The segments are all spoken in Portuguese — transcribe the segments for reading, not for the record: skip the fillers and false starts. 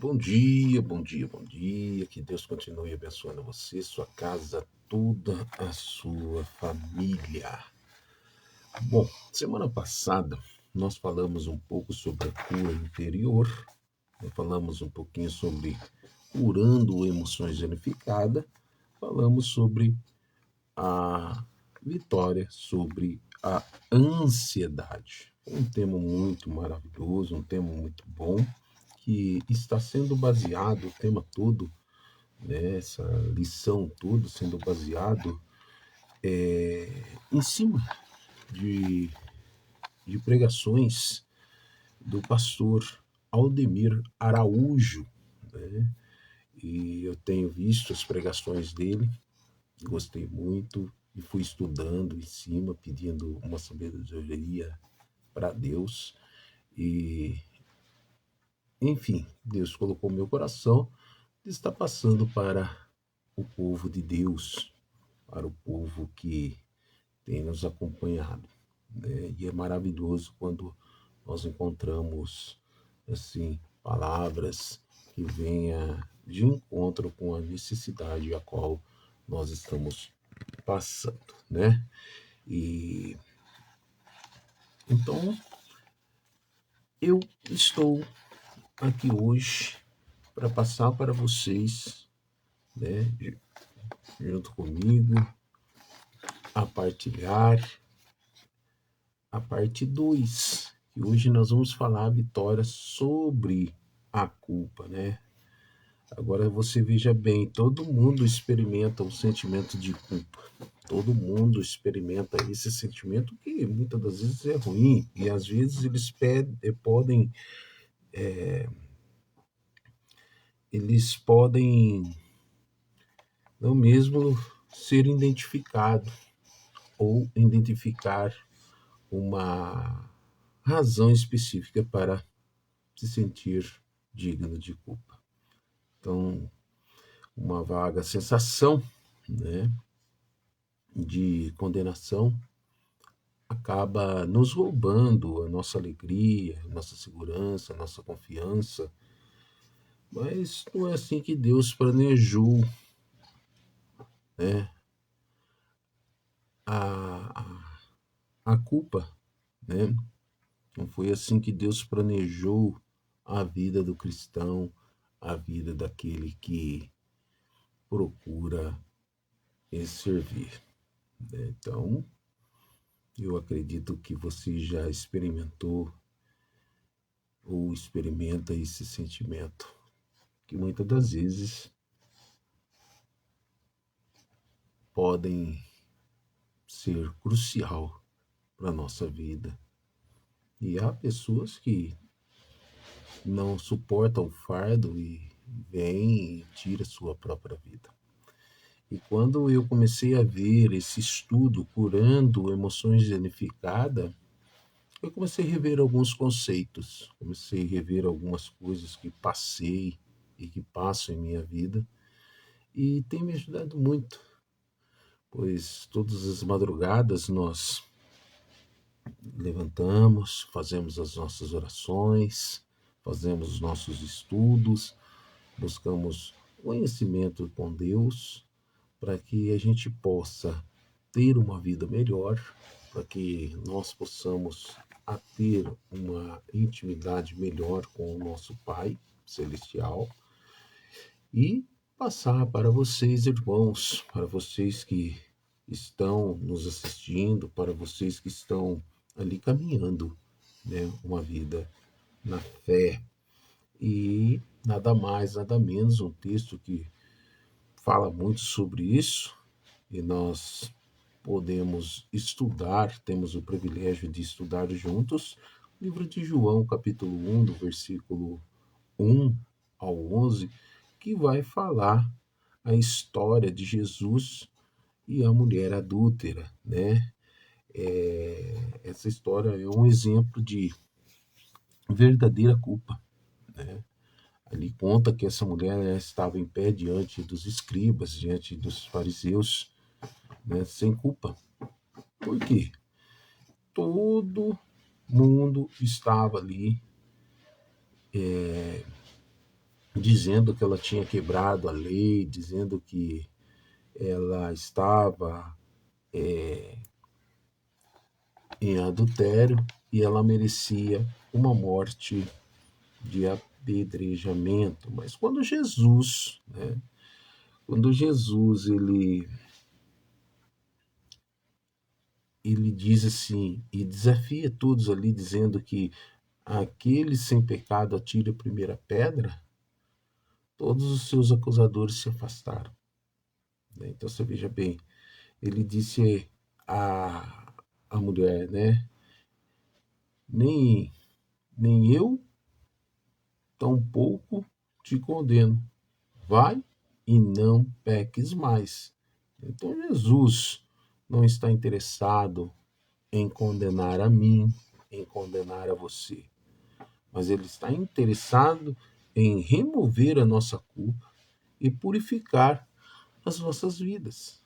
Bom dia, bom dia, bom dia. Que Deus continue abençoando você, sua casa, toda a sua família. Bom, semana passada nós falamos um pouco sobre a cura interior, falamos um pouquinho sobre curando emoções unificadas, falamos sobre a vitória sobre a ansiedade. Um tema muito maravilhoso, um tema muito bom, que está sendo baseado o tema todo, né, essa lição toda sendo baseado em cima de, de pregações do pastor Aldemir Araújo, né? E eu tenho visto as pregações dele, gostei muito e fui estudando em cima, pedindo uma sabedoria para Deus. E, enfim, Deus colocou no meu coração de estar passando para o povo de Deus, para o povo que tem nos acompanhado, né? E é maravilhoso quando nós encontramos assim palavras que venha de encontro com a necessidade a qual nós estamos passando, né? E então eu estou aqui hoje para passar para vocês, né, junto comigo, a partilhar a parte 2, que hoje nós vamos falar a vitória sobre a culpa, né? Agora você veja bem, todo mundo experimenta o sentimento de culpa. Todo mundo experimenta esse sentimento que muitas das vezes é ruim e às vezes eles podem não mesmo ser identificados ou identificar uma razão específica para se sentir digno de culpa. Então, uma vaga sensação, né, de condenação acaba nos roubando a nossa alegria, a nossa segurança, a nossa confiança. Mas não é assim que Deus planejou, né, a culpa, né? Não foi assim que Deus planejou a vida do cristão, a vida daquele que procura servir, né? Então, eu acredito que você já experimentou ou experimenta esse sentimento, que muitas das vezes podem ser crucial para a nossa vida. E há pessoas que não suportam o fardo e vêm e tiram sua própria vida. E quando eu comecei a ver esse estudo curando emoções danificadas, eu comecei a rever alguns conceitos, comecei a rever algumas coisas que passei e que passo em minha vida, e tem me ajudado muito, pois todas as madrugadas nós levantamos, fazemos as nossas orações, fazemos os nossos estudos, buscamos conhecimento com Deus, para que a gente possa ter uma vida melhor, para que nós possamos a ter uma intimidade melhor com o nosso Pai Celestial e passar para vocês, irmãos, para vocês que estão nos assistindo, para vocês que estão ali caminhando, né, uma vida na fé. E nada mais, nada menos, um texto que fala muito sobre isso, e nós podemos estudar, temos o privilégio de estudar juntos, o livro de João, capítulo 1, do versículo 1 ao 11, que vai falar a história de Jesus e a mulher adúltera, né? Essa história é um exemplo de verdadeira culpa, né? Ali conta que essa mulher estava em pé diante dos escribas, diante dos fariseus, né, sem culpa. Por quê? Todo mundo estava ali dizendo que ela tinha quebrado a lei, dizendo que ela estava em adultério e ela merecia uma morte de apedrejamento. Mas quando Jesus ele diz assim e desafia todos ali dizendo que aquele sem pecado atire a primeira pedra, todos os seus acusadores se afastaram, né? Então você veja bem, ele disse a mulher, né? Nem, nem eu, tampouco te condeno. Vai e não peques mais. Então Jesus não está interessado em condenar a mim, em condenar a você, mas ele está interessado em remover a nossa culpa e purificar as nossas vidas.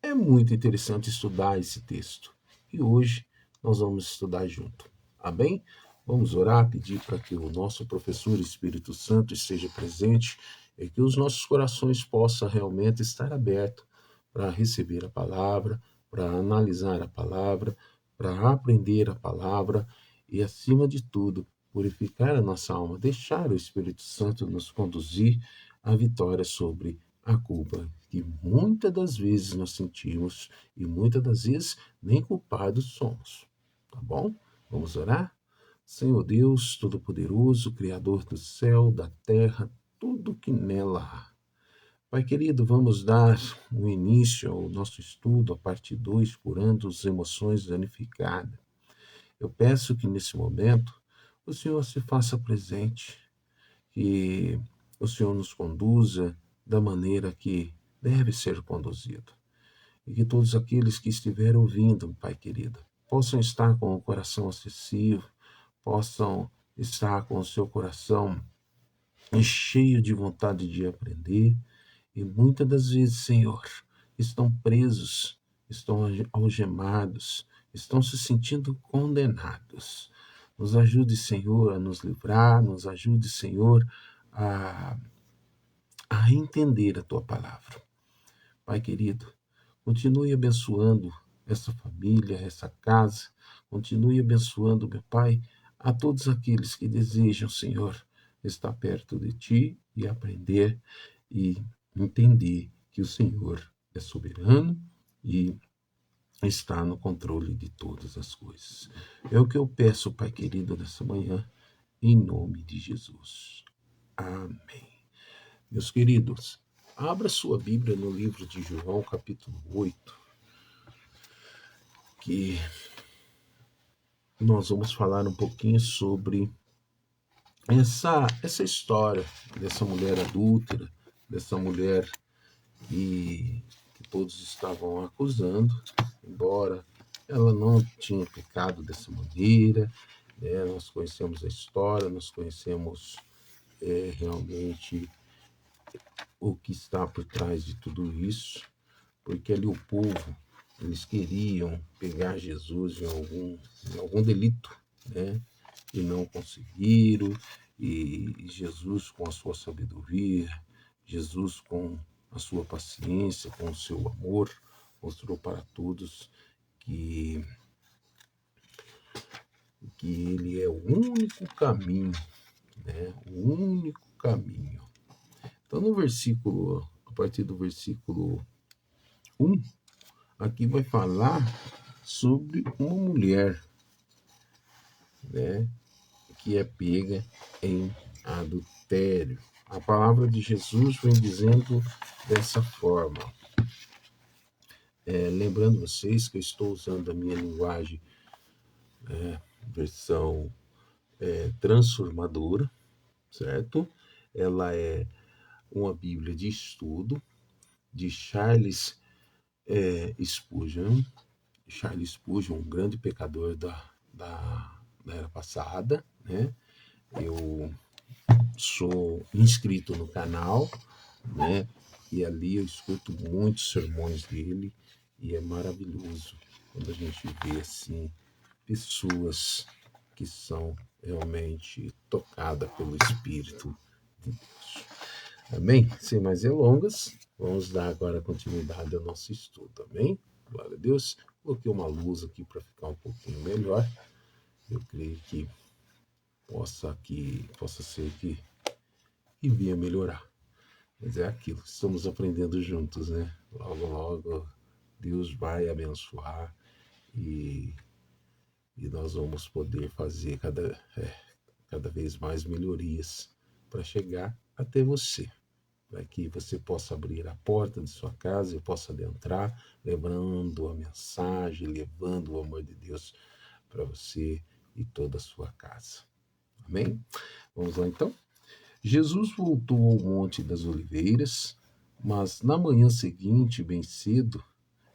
É muito interessante estudar esse texto e hoje nós vamos estudar junto. Amém? Vamos orar, pedir para que o nosso professor Espírito Santo esteja presente e que os nossos corações possam realmente estar abertos para receber a palavra, para analisar a palavra, para aprender a palavra e, acima de tudo, purificar a nossa alma, deixar o Espírito Santo nos conduzir à vitória sobre a culpa que muitas das vezes nós sentimos e muitas das vezes nem culpados somos. Tá bom? Vamos orar? Senhor Deus Todo-Poderoso, Criador do céu, da terra, tudo que nela há. Pai querido, vamos dar um início ao nosso estudo, a parte 2, curando as emoções danificadas. Eu peço que nesse momento o Senhor se faça presente, que o Senhor nos conduza da maneira que deve ser conduzido. E que todos aqueles que estiverem ouvindo, Pai querido, possam estar com o coração acessível, possam estar com o seu coração cheio de vontade de aprender. E muitas das vezes, Senhor, estão presos, estão algemados, estão se sentindo condenados. Nos ajude, Senhor, a nos livrar, nos ajude, Senhor, a, a entender a Tua palavra. Pai querido, continue abençoando essa família, essa casa, continue abençoando, meu Pai, a todos aqueles que desejam, Senhor, estar perto de Ti e aprender e entender que o Senhor é soberano e está no controle de todas as coisas. É o que eu peço, Pai querido, nessa manhã, em nome de Jesus. Amém. Meus queridos, abra sua Bíblia no livro de João, capítulo 8, que nós vamos falar um pouquinho sobre essa história dessa mulher adúltera, dessa mulher que todos estavam acusando, embora ela não tinha pecado dessa maneira, né? Nós conhecemos a história, nós conhecemos realmente o que está por trás de tudo isso, porque ali o povo, eles queriam pegar Jesus em algum delito, né? E não conseguiram, e Jesus com a sua sabedoria, Jesus com a sua paciência, com o seu amor, mostrou para todos que ele é o único caminho, né? O único caminho. Então, a partir do versículo 1, aqui vai falar sobre uma mulher, né, que é pega em adultério. A palavra de Jesus vem dizendo dessa forma. Lembrando vocês que eu estou usando a minha linguagem, versão transformadora, certo? Ela é uma Bíblia de estudo de Charles Spurgeon. Charles Spurgeon, um grande pecador da era passada, né? Eu sou inscrito no canal, né? E ali eu escuto muitos sermões dele e é maravilhoso quando a gente vê assim pessoas que são realmente tocadas pelo Espírito de Deus. Amém? Sem mais delongas, vamos dar agora continuidade ao nosso estudo. Amém? Glória a Deus. Coloquei uma luz aqui para ficar um pouquinho melhor. Eu creio que possa ser que venha melhorar. Mas é aquilo, estamos aprendendo juntos, né? Logo, logo, Deus vai abençoar e nós vamos poder fazer cada vez mais melhorias para chegar até você, para que você possa abrir a porta de sua casa e possa adentrar, levando a mensagem, levando o amor de Deus para você e toda a sua casa. Amém? Vamos lá então? Jesus voltou ao Monte das Oliveiras, mas na manhã seguinte, bem cedo,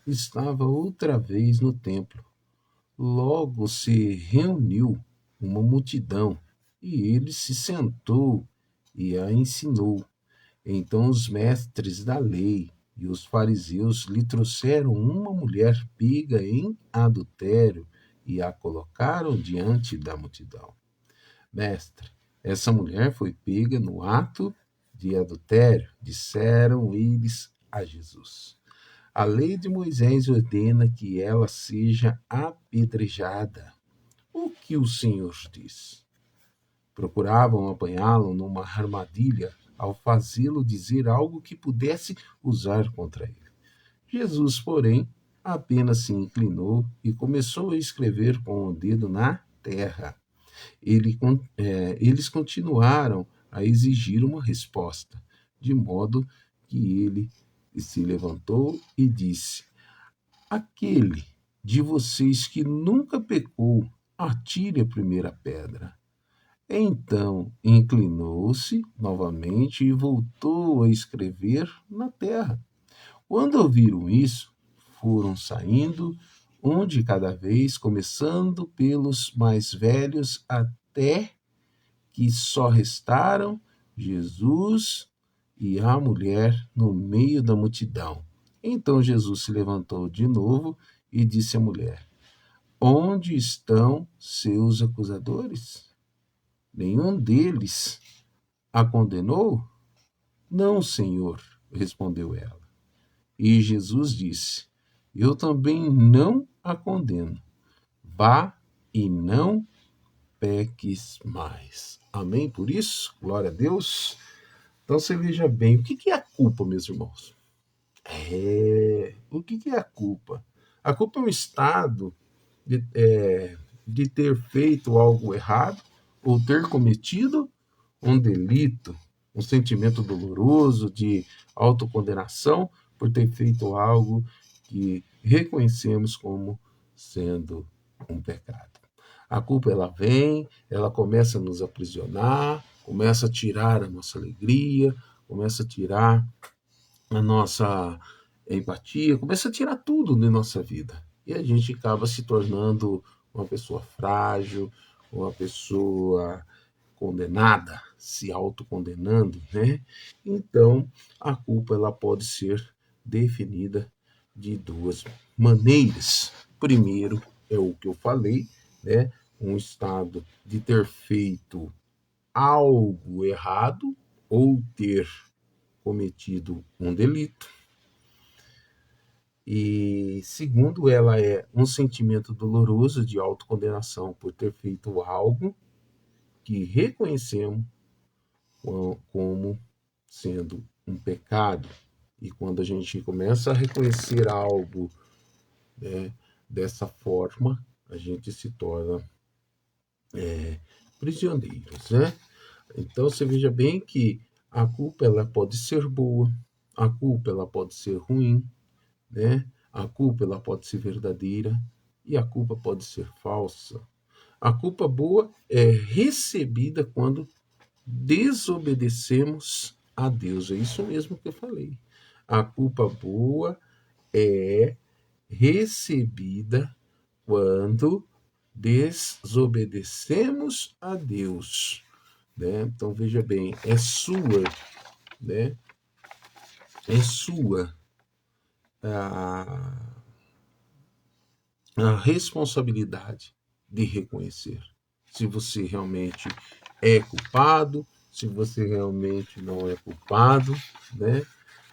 estava outra vez no templo. Logo se reuniu uma multidão e ele se sentou e a ensinou. Então os mestres da lei e os fariseus lhe trouxeram uma mulher pega em adultério e a colocaram diante da multidão. Mestre, essa mulher foi pega no ato de adultério, disseram eles a Jesus. A lei de Moisés ordena que ela seja apedrejada. O que o Senhor diz? Procuravam apanhá-lo numa armadilha ao fazê-lo dizer algo que pudesse usar contra ele. Jesus, porém, apenas se inclinou e começou a escrever com o dedo na terra. Eles continuaram a exigir uma resposta, de modo que ele se levantou e disse: Aquele de vocês que nunca pecou, atire a primeira pedra. Então inclinou-se novamente e voltou a escrever na terra. Quando ouviram isso, foram saindo, um de cada vez, começando pelos mais velhos, até que só restaram Jesus e a mulher no meio da multidão. Então Jesus se levantou de novo e disse à mulher: Onde estão seus acusadores? Nenhum deles a condenou? Não, Senhor, respondeu ela. E Jesus disse: Eu também não a condeno. Vá e não peques mais. Amém? Por isso, glória a Deus. Então você veja bem, o que é a culpa, meus irmãos? O que é a culpa? A culpa é um estado de ter feito algo errado ou ter cometido um delito, um sentimento doloroso de autocondenação por ter feito algo que reconhecemos como sendo um pecado. A culpa ela vem, ela começa a nos aprisionar, começa a tirar a nossa alegria, começa a tirar a nossa empatia, começa a tirar tudo da nossa vida. E a gente acaba se tornando uma pessoa frágil, uma pessoa condenada, se autocondenando, né? Então, a culpa ela pode ser definida de duas maneiras. Primeiro é o que eu falei, né? Um estado de ter feito algo errado ou ter cometido um delito. E segundo, ela é um sentimento doloroso de autocondenação por ter feito algo que reconhecemos como sendo um pecado. E quando a gente começa a reconhecer algo, né, dessa forma, a gente se torna prisioneiros, né? Então você veja bem que a culpa ela pode ser boa, a culpa ela pode ser ruim, né? A culpa ela pode ser verdadeira e a culpa pode ser falsa. A culpa boa é recebida quando desobedecemos a Deus. É isso mesmo que eu falei. A culpa boa é recebida quando desobedecemos a Deus, né? Então veja bem, é sua, né? É sua a, a responsabilidade de reconhecer se você realmente é culpado, se você realmente não é culpado, né?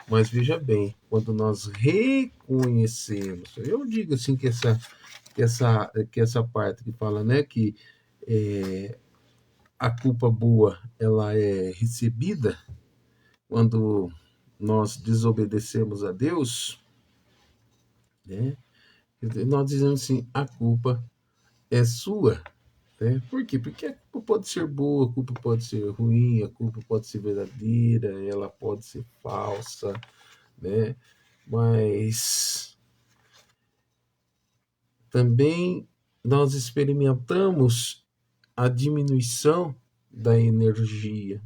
Mas veja bem, quando nós reconhecemos, eu digo assim que essa parte que fala, né, que é, a culpa boa ela é recebida quando nós desobedecemos a Deus, né? Nós dizemos assim, a culpa é sua, né? Por quê? Porque a culpa pode ser boa, a culpa pode ser ruim, a culpa pode ser verdadeira, ela pode ser falsa, né? Mas também nós experimentamos a diminuição da energia,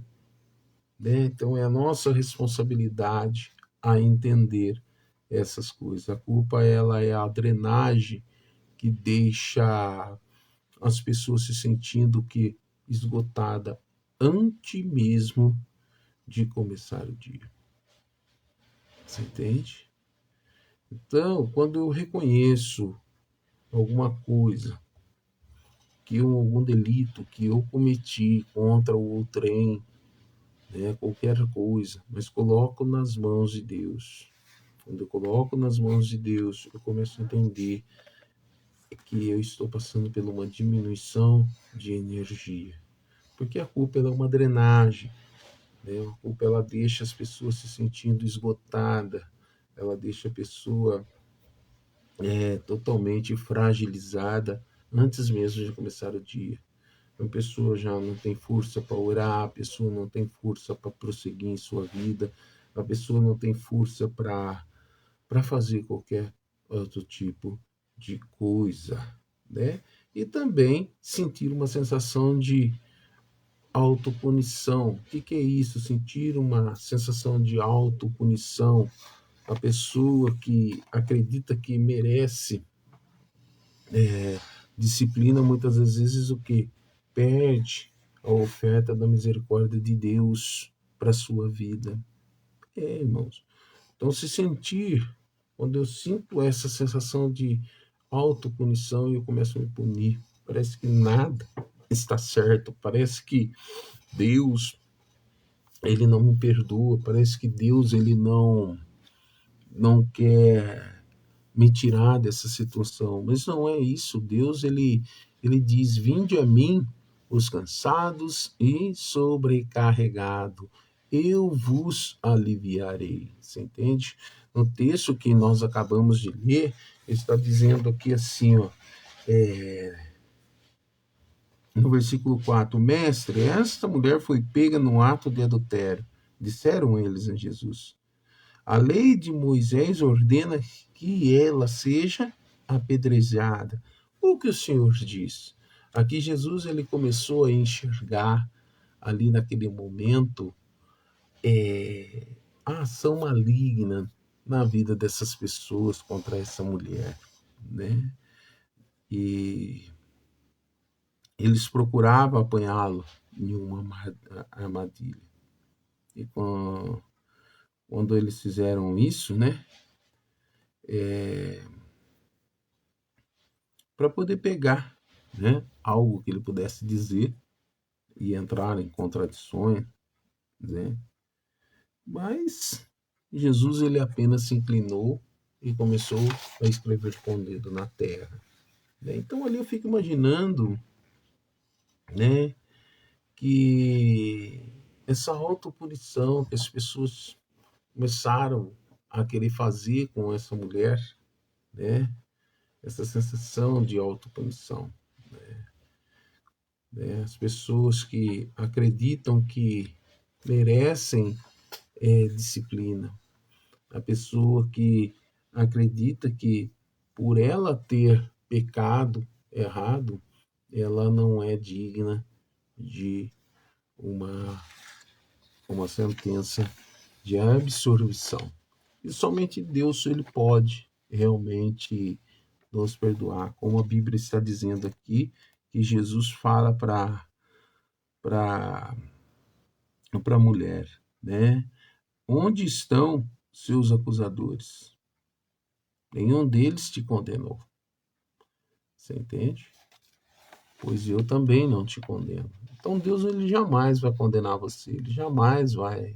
né? Então é a nossa responsabilidade a entender essas coisas. A culpa ela é a drenagem que deixa as pessoas se sentindo que esgotada antes mesmo de começar o dia. Você entende? Então, quando eu reconheço alguma coisa, algum delito que eu cometi contra o outrem, né, qualquer coisa, mas coloco nas mãos de Deus. Quando eu coloco nas mãos de Deus, eu começo a entender que eu estou passando por uma diminuição de energia. Porque a culpa é uma drenagem, né? A culpa ela deixa as pessoas se sentindo esgotada, ela deixa a pessoa totalmente fragilizada antes mesmo de começar o dia. A pessoa já não tem força para orar, a pessoa não tem força para prosseguir em sua vida, a pessoa não tem força para fazer qualquer outro tipo de coisa, né? E também sentir uma sensação de autopunição. O que é isso? Sentir uma sensação de autopunição. A pessoa que acredita que merece disciplina, muitas das vezes o que? Perde a oferta da misericórdia de Deus para a sua vida. Irmãos. Então, se sentir, quando eu sinto essa sensação de autopunição e eu começo a me punir, parece que nada está certo, parece que Deus, ele não me perdoa, parece que Deus, ele não quer me tirar dessa situação. Mas não é isso. Deus, ele diz: vinde a mim, os cansados e sobrecarregados, eu vos aliviarei. Você entende? No texto que nós acabamos de ler, ele está dizendo aqui assim, ó, no versículo 4: Mestre, esta mulher foi pega no ato de adultério. Disseram eles a Jesus: a lei de Moisés ordena que ela seja apedrejada. O que o Senhor diz? Aqui Jesus ele começou a enxergar ali naquele momento a ação maligna na vida dessas pessoas contra essa mulher, né? E eles procuravam apanhá-lo em uma armadilha. E quando eles fizeram isso, né? Para poder pegar, né, algo que ele pudesse dizer e entrar em contradições, né? Mas Jesus ele apenas se inclinou e começou a escrever com o dedo na terra, né? Então ali eu fico imaginando, né, que essa autopunição que as pessoas começaram a querer fazer com essa mulher, né? Essa sensação de autopunição, né? As pessoas que acreditam que merecem disciplina, a pessoa que acredita que por ela ter pecado errado, ela não é digna de uma, uma sentença de absolvição. E somente Deus ele pode realmente nos perdoar, como a Bíblia está dizendo aqui, que Jesus fala para a mulher, né? Onde estão seus acusadores? Nenhum deles te condenou. Você entende? pois eu também não te condeno. Então Deus ele jamais vai condenar você, ele jamais vai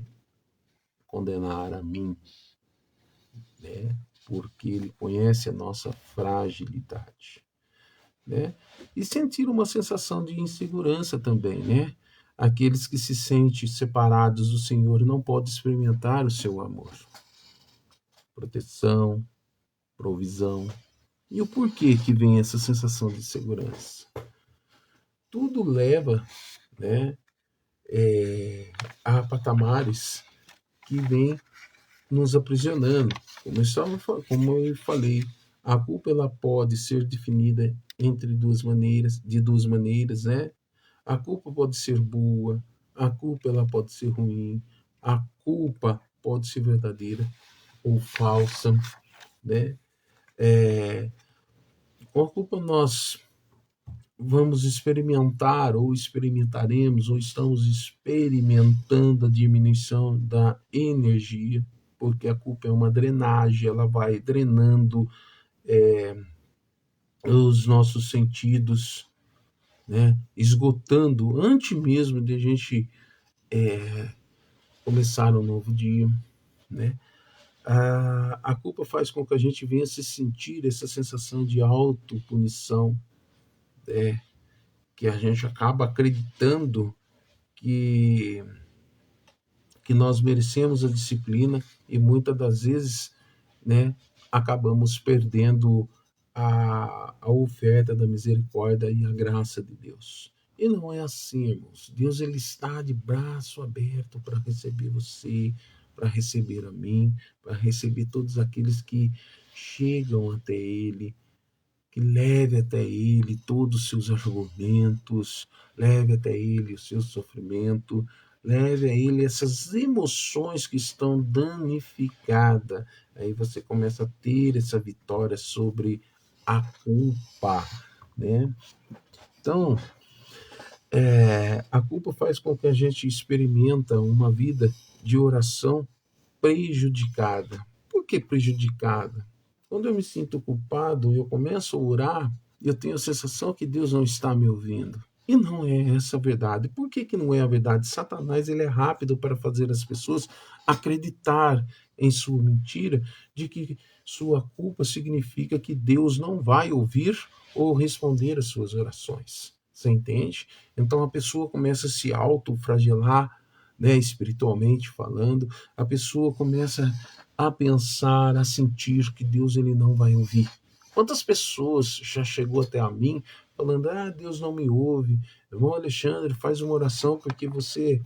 condenar a mim, né? Porque ele conhece a nossa fragilidade, né? E sentir uma sensação de insegurança também, né? Aqueles que se sentem separados do Senhor não podem experimentar o seu amor, proteção, provisão. E o porquê que vem essa sensação de segurança? Tudo leva, né, a patamares que vêm nos aprisionando. Como eu falei, a culpa ela pode ser definida de duas maneiras, né? A culpa pode ser boa, a culpa ela pode ser ruim, a culpa pode ser verdadeira ou falsa, né? Com a culpa nós vamos experimentar ou experimentaremos ou estamos experimentando a diminuição da energia, porque a culpa é uma drenagem, ela vai drenando os nossos sentidos, né? Esgotando antes mesmo de a gente começar um novo dia, né? A culpa faz com que a gente venha se sentir essa sensação de autopunição, que a gente acaba acreditando que, que nós merecemos a disciplina e muitas das vezes, né, acabamos perdendo a oferta da misericórdia e a graça de Deus. E não é assim, irmãos. Deus ele está de braço aberto para receber você, para receber a mim, para receber todos aqueles que chegam até Ele, que leve até Ele todos os seus argumentos, leve até Ele o seu sofrimento, leve a Ele essas emoções que estão danificadas. Aí você começa a ter essa vitória sobre a culpa, né? Então, a culpa faz com que a gente experimenta uma vida de oração prejudicada. Por que prejudicada? Quando eu me sinto culpado, eu começo a orar, eu tenho a sensação que Deus não está me ouvindo. E não é essa a verdade. Por que, que não é a verdade? Satanás ele é rápido para fazer as pessoas acreditar em sua mentira, de que sua culpa significa que Deus não vai ouvir ou responder às suas orações. Você entende? Então a pessoa começa a se autofragelar, né, espiritualmente falando, a pessoa começa a pensar, a sentir que Deus ele não vai ouvir. Quantas pessoas já chegou até a mim falando, Deus não me ouve, irmão Alexandre, faz uma oração porque você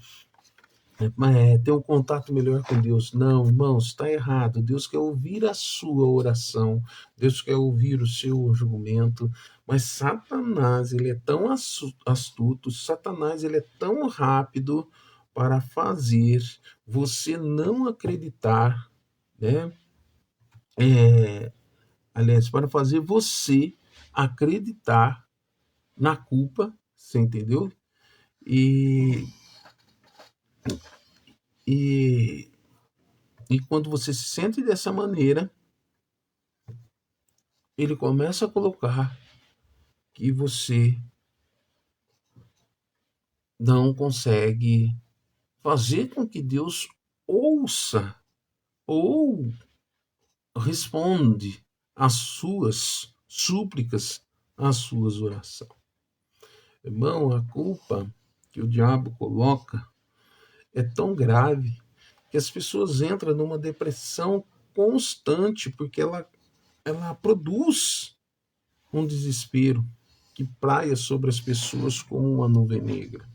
tem um contato melhor com Deus. Não, irmãos, está errado. Deus quer ouvir a sua oração, Deus quer ouvir o seu argumento, mas Satanás, ele é tão astuto, Satanás, ele é tão rápido para fazer você não acreditar, né? Aliás, para fazer você acreditar na culpa, você entendeu? E, e, e quando você se sente dessa maneira, ele começa a colocar que você não consegue fazer com que Deus ouça ou responde às suas súplicas, às suas orações. Irmão, a culpa que o diabo coloca é tão grave que as pessoas entram numa depressão constante porque ela produz um desespero que praia sobre as pessoas como uma nuvem negra.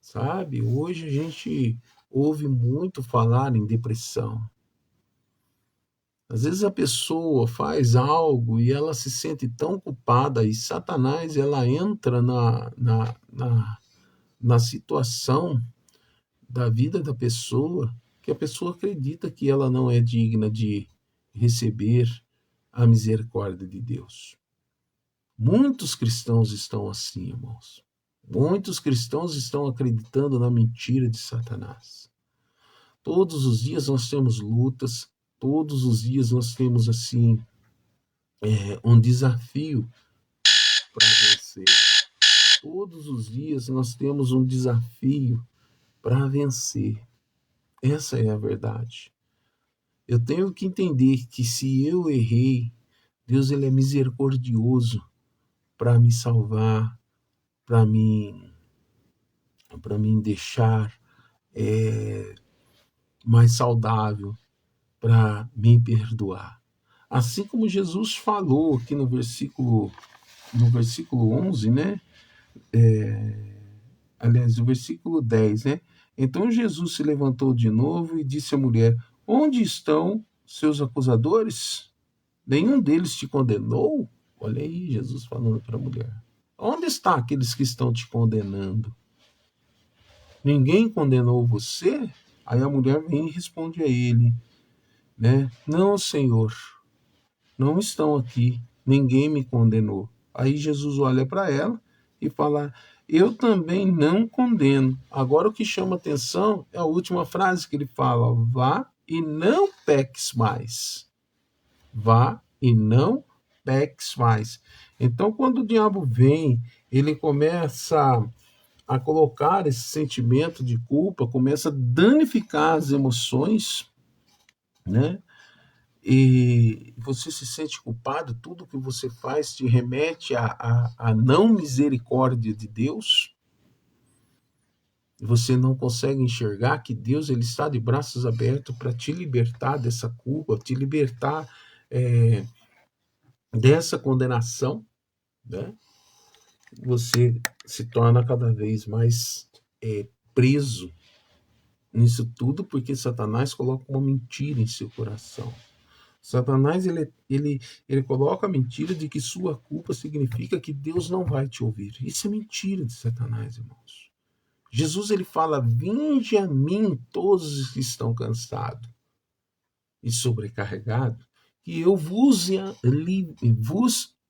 Sabe? Hoje a gente ouve muito falar em depressão. Às vezes a pessoa faz algo e ela se sente tão culpada e Satanás ela entra na situação da vida da pessoa que a pessoa acredita que ela não é digna de receber a misericórdia de Deus. Muitos cristãos estão assim, irmãos. Muitos cristãos estão acreditando na mentira de Satanás. Todos os dias nós temos lutas, todos os dias nós temos assim um desafio para vencer. Todos os dias nós temos um desafio para vencer. Essa é a verdade. Eu tenho que entender que se eu errei, Deus ele é misericordioso para me salvar, para mim, para me deixar mais saudável, para me perdoar. Assim como Jesus falou aqui no versículo 11, né? Aliás, no versículo 10, né? Então Jesus se levantou de novo e disse à mulher: Onde estão seus acusadores? Nenhum deles te condenou? Olha aí, Jesus falando para a mulher. Onde estão aqueles que estão te condenando? Ninguém condenou você? Aí a mulher vem e responde a ele, né? Não, Senhor, não estão aqui. Ninguém me condenou. Aí Jesus olha para ela e fala: Eu também não condeno. Agora o que chama atenção é a última frase que ele fala: Vá e não peques mais. Vá e não peques mais. Então, quando o diabo vem, ele começa a colocar esse sentimento de culpa, começa a danificar as emoções, né? E você se sente culpado, tudo que você faz te remete à não misericórdia de Deus. Você não consegue enxergar que Deus ele está de braços abertos para te libertar dessa culpa, te libertar dessa condenação, né? Você se torna cada vez mais preso nisso tudo porque Satanás coloca uma mentira em seu coração. Satanás ele coloca a mentira de que sua culpa significa que Deus não vai te ouvir. Isso é mentira de Satanás, irmãos. Jesus ele fala: Vinde a mim todos os que estão cansados e sobrecarregados, que eu vos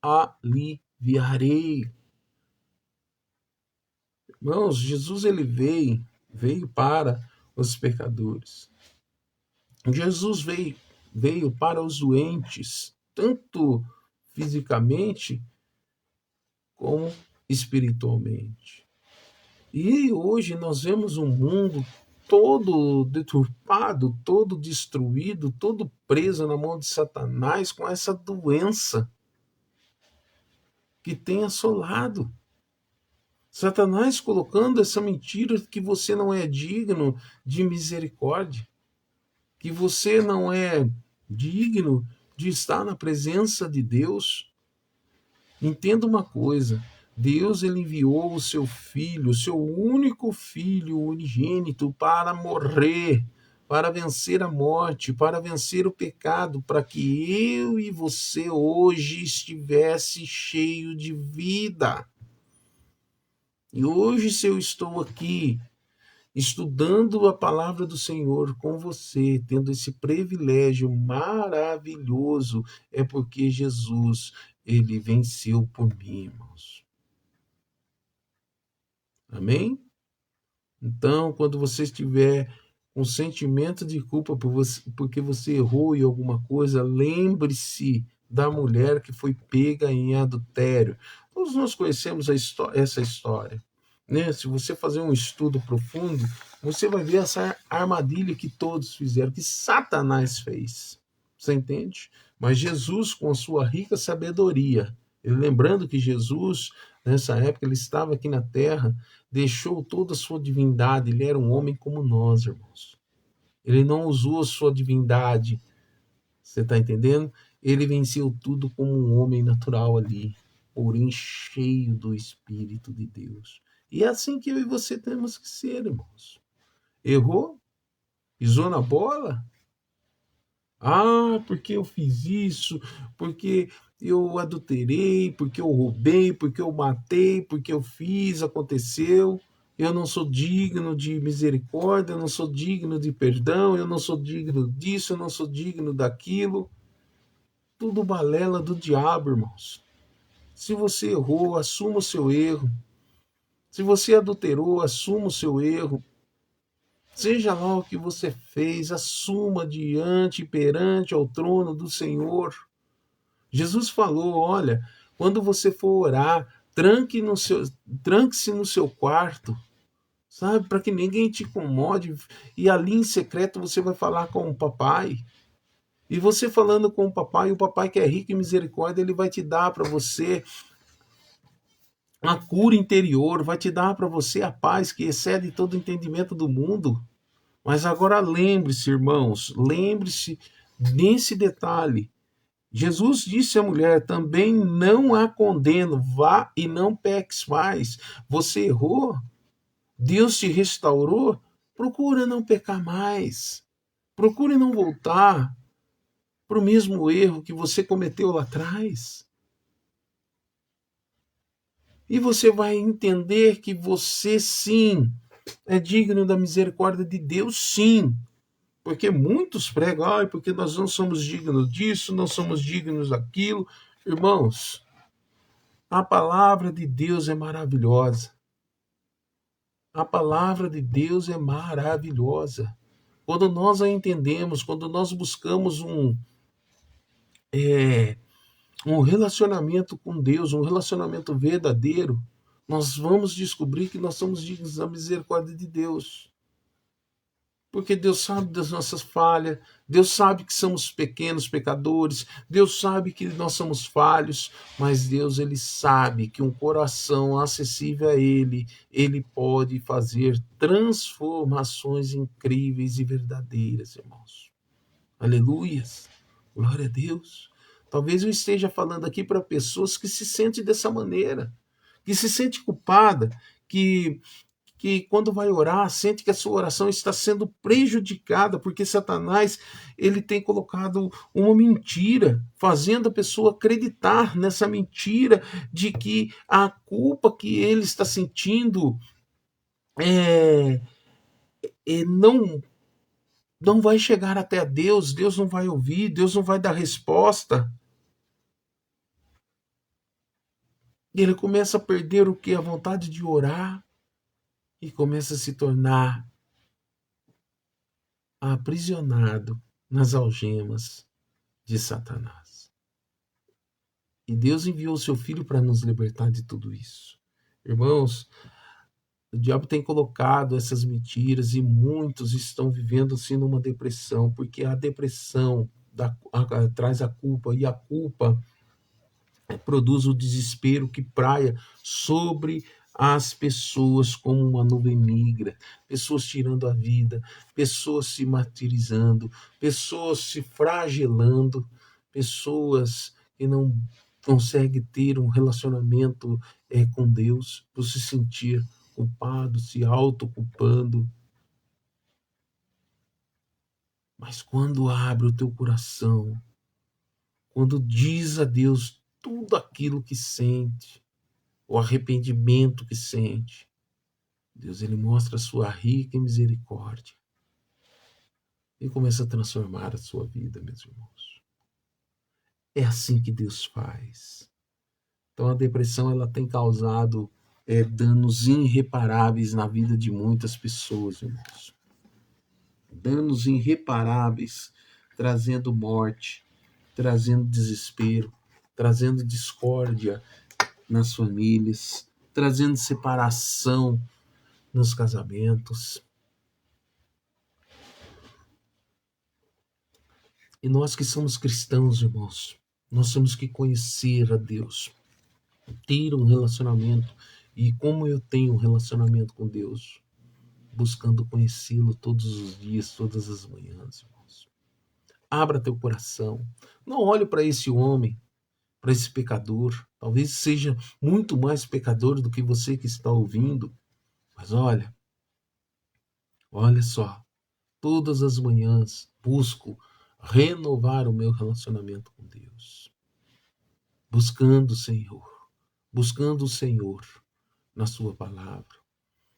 aliviarei. Irmãos, Jesus ele veio para os pecadores. Jesus veio para os doentes, tanto fisicamente como espiritualmente. E hoje nós vemos um mundo todo deturpado, todo destruído, todo preso na mão de Satanás com essa doença que tem assolado. Satanás colocando essa mentira que você não é digno de misericórdia, que você não é digno de estar na presença de Deus. Entenda uma coisa: Deus ele enviou o seu filho, o seu único filho unigênito, para morrer, para vencer a morte, para vencer o pecado, para que eu e você hoje estivesse cheio de vida. E hoje, se eu estou aqui estudando a palavra do Senhor com você, tendo esse privilégio maravilhoso, é porque Jesus, ele venceu por mim, irmãos. Amém? Então, quando você estiver com sentimento de culpa porque você errou em alguma coisa, lembre-se da mulher que foi pega em adultério. Todos nós conhecemos essa história, né? Se você fazer um estudo profundo, você vai ver essa armadilha que todos fizeram, que Satanás fez. Você entende? Mas Jesus, com a sua rica sabedoria, lembrando que Jesus, nessa época, ele estava aqui na terra, deixou toda a sua divindade, ele era um homem como nós, irmãos. Ele não usou a sua divindade, você está entendendo? Ele venceu tudo como um homem natural ali, porém cheio do Espírito de Deus. E é assim que eu e você temos que ser, irmãos. Errou? Pisou na bola? Ah, porque eu fiz isso, porque eu adulterei, porque eu roubei, porque eu matei, porque eu fiz, aconteceu. Eu não sou digno de misericórdia, eu não sou digno de perdão, eu não sou digno disso, eu não sou digno daquilo. Tudo balela do diabo, irmãos. Se você errou, assuma o seu erro. Se você adulterou, assuma o seu erro. Seja lá o que você fez, assuma perante ao trono do Senhor. Jesus falou: olha, Quando você for orar, tranque-se no seu quarto, sabe? Para que ninguém te incomode. E ali em secreto você vai falar com o papai. E você falando com o papai que é rico em misericórdia, ele vai te dar para você a cura interior, vai te dar para você a paz que excede todo o entendimento do mundo. Mas agora lembre-se, irmãos, lembre-se desse detalhe. Jesus disse à mulher: também não a condeno, vá e não peques mais. Você errou, Deus te restaurou, procura não pecar mais. Procure não voltar para o mesmo erro que você cometeu lá atrás. E você vai entender que você sim é digno da misericórdia de Deus, sim. Porque muitos pregam, porque nós não somos dignos disso, não somos dignos daquilo. Irmãos, a palavra de Deus é maravilhosa. A palavra de Deus é maravilhosa. Quando nós a entendemos, quando nós buscamos um relacionamento com Deus, um relacionamento verdadeiro, nós vamos descobrir que nós somos dignos da misericórdia de Deus. Porque Deus sabe das nossas falhas, Deus sabe que somos pequenos pecadores, Deus sabe que nós somos falhos, mas Deus ele sabe que um coração acessível a ele pode fazer transformações incríveis e verdadeiras, irmãos. Aleluias. Glória a Deus. Talvez eu esteja falando aqui para pessoas que se sentem dessa maneira, que se sente culpada, que quando vai orar, sente que a sua oração está sendo prejudicada, porque Satanás ele tem colocado uma mentira, fazendo a pessoa acreditar nessa mentira de que a culpa que ele está sentindo é, não vai chegar até a Deus, Deus não vai ouvir, Deus não vai dar resposta. E ele começa a perder o que? A vontade de orar e começa a se tornar aprisionado nas algemas de Satanás. E Deus enviou o seu Filho para nos libertar de tudo isso. Irmãos, o diabo tem colocado essas mentiras e muitos estão vivendo assim numa depressão, porque a depressão traz a culpa e a culpa produz o desespero que praia sobre as pessoas como uma nuvem negra, pessoas tirando a vida, pessoas se martirizando, pessoas se fragelando, pessoas que não conseguem ter um relacionamento com Deus por se sentir culpado, se autoculpando. Mas quando abre o teu coração, quando diz a Deus tudo aquilo que sente, o arrependimento que sente, Deus ele mostra a sua rica misericórdia e começa a transformar a sua vida, meus irmãos. É assim que Deus faz. Então a depressão ela tem causado danos irreparáveis na vida de muitas pessoas, irmãos. Danos irreparáveis, trazendo morte, trazendo desespero, trazendo discórdia nas famílias, trazendo separação nos casamentos. E nós que somos cristãos, irmãos, nós temos que conhecer a Deus, ter um relacionamento. E como eu tenho um relacionamento com Deus? Buscando conhecê-lo todos os dias, todas as manhãs, irmãos. Abra teu coração. Não olhe para esse homem, para esse pecador. Talvez seja muito mais pecador do que você que está ouvindo. Mas olha só. Todas as manhãs busco renovar o meu relacionamento com Deus. Buscando o Senhor na sua palavra,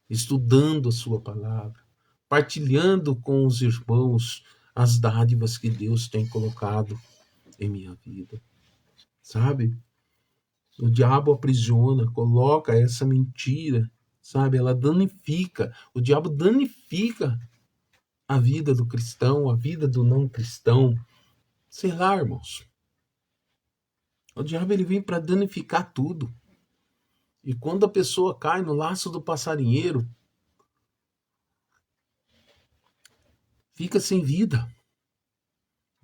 estudando a sua palavra, partilhando com os irmãos as dádivas que Deus tem colocado em minha vida. Sabe? O diabo aprisiona, coloca essa mentira, sabe? Ela danifica, o diabo danifica a vida do cristão, a vida do não cristão. Sei lá, irmãos. O diabo ele vem para danificar tudo. E quando a pessoa cai no laço do passarinheiro, fica sem vida.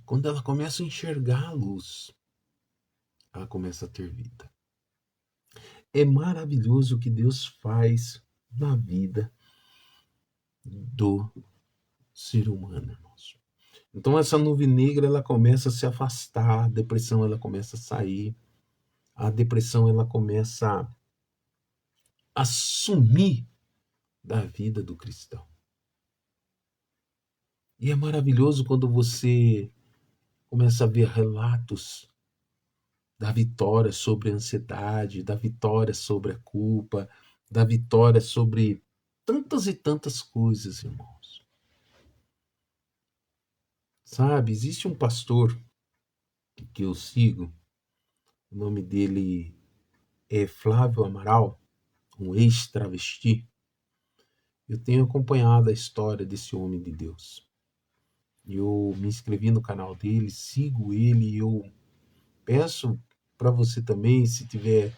Quando ela começa a enxergar a luz, ela começa a ter vida. É maravilhoso o que Deus faz na vida do ser humano, irmãos. Então essa nuvem negra ela começa a se afastar, a depressão ela começa a sair, a depressão ela começa a sumir da vida do cristão. E é maravilhoso quando você começa a ver relatos da vitória sobre a ansiedade, da vitória sobre a culpa, da vitória sobre tantas e tantas coisas, irmãos. Sabe, existe um pastor que eu sigo, o nome dele é Flávio Amaral, um ex-travesti. Eu tenho acompanhado a história desse homem de Deus. Eu me inscrevi no canal dele, sigo ele e eu peço para você também, se tiver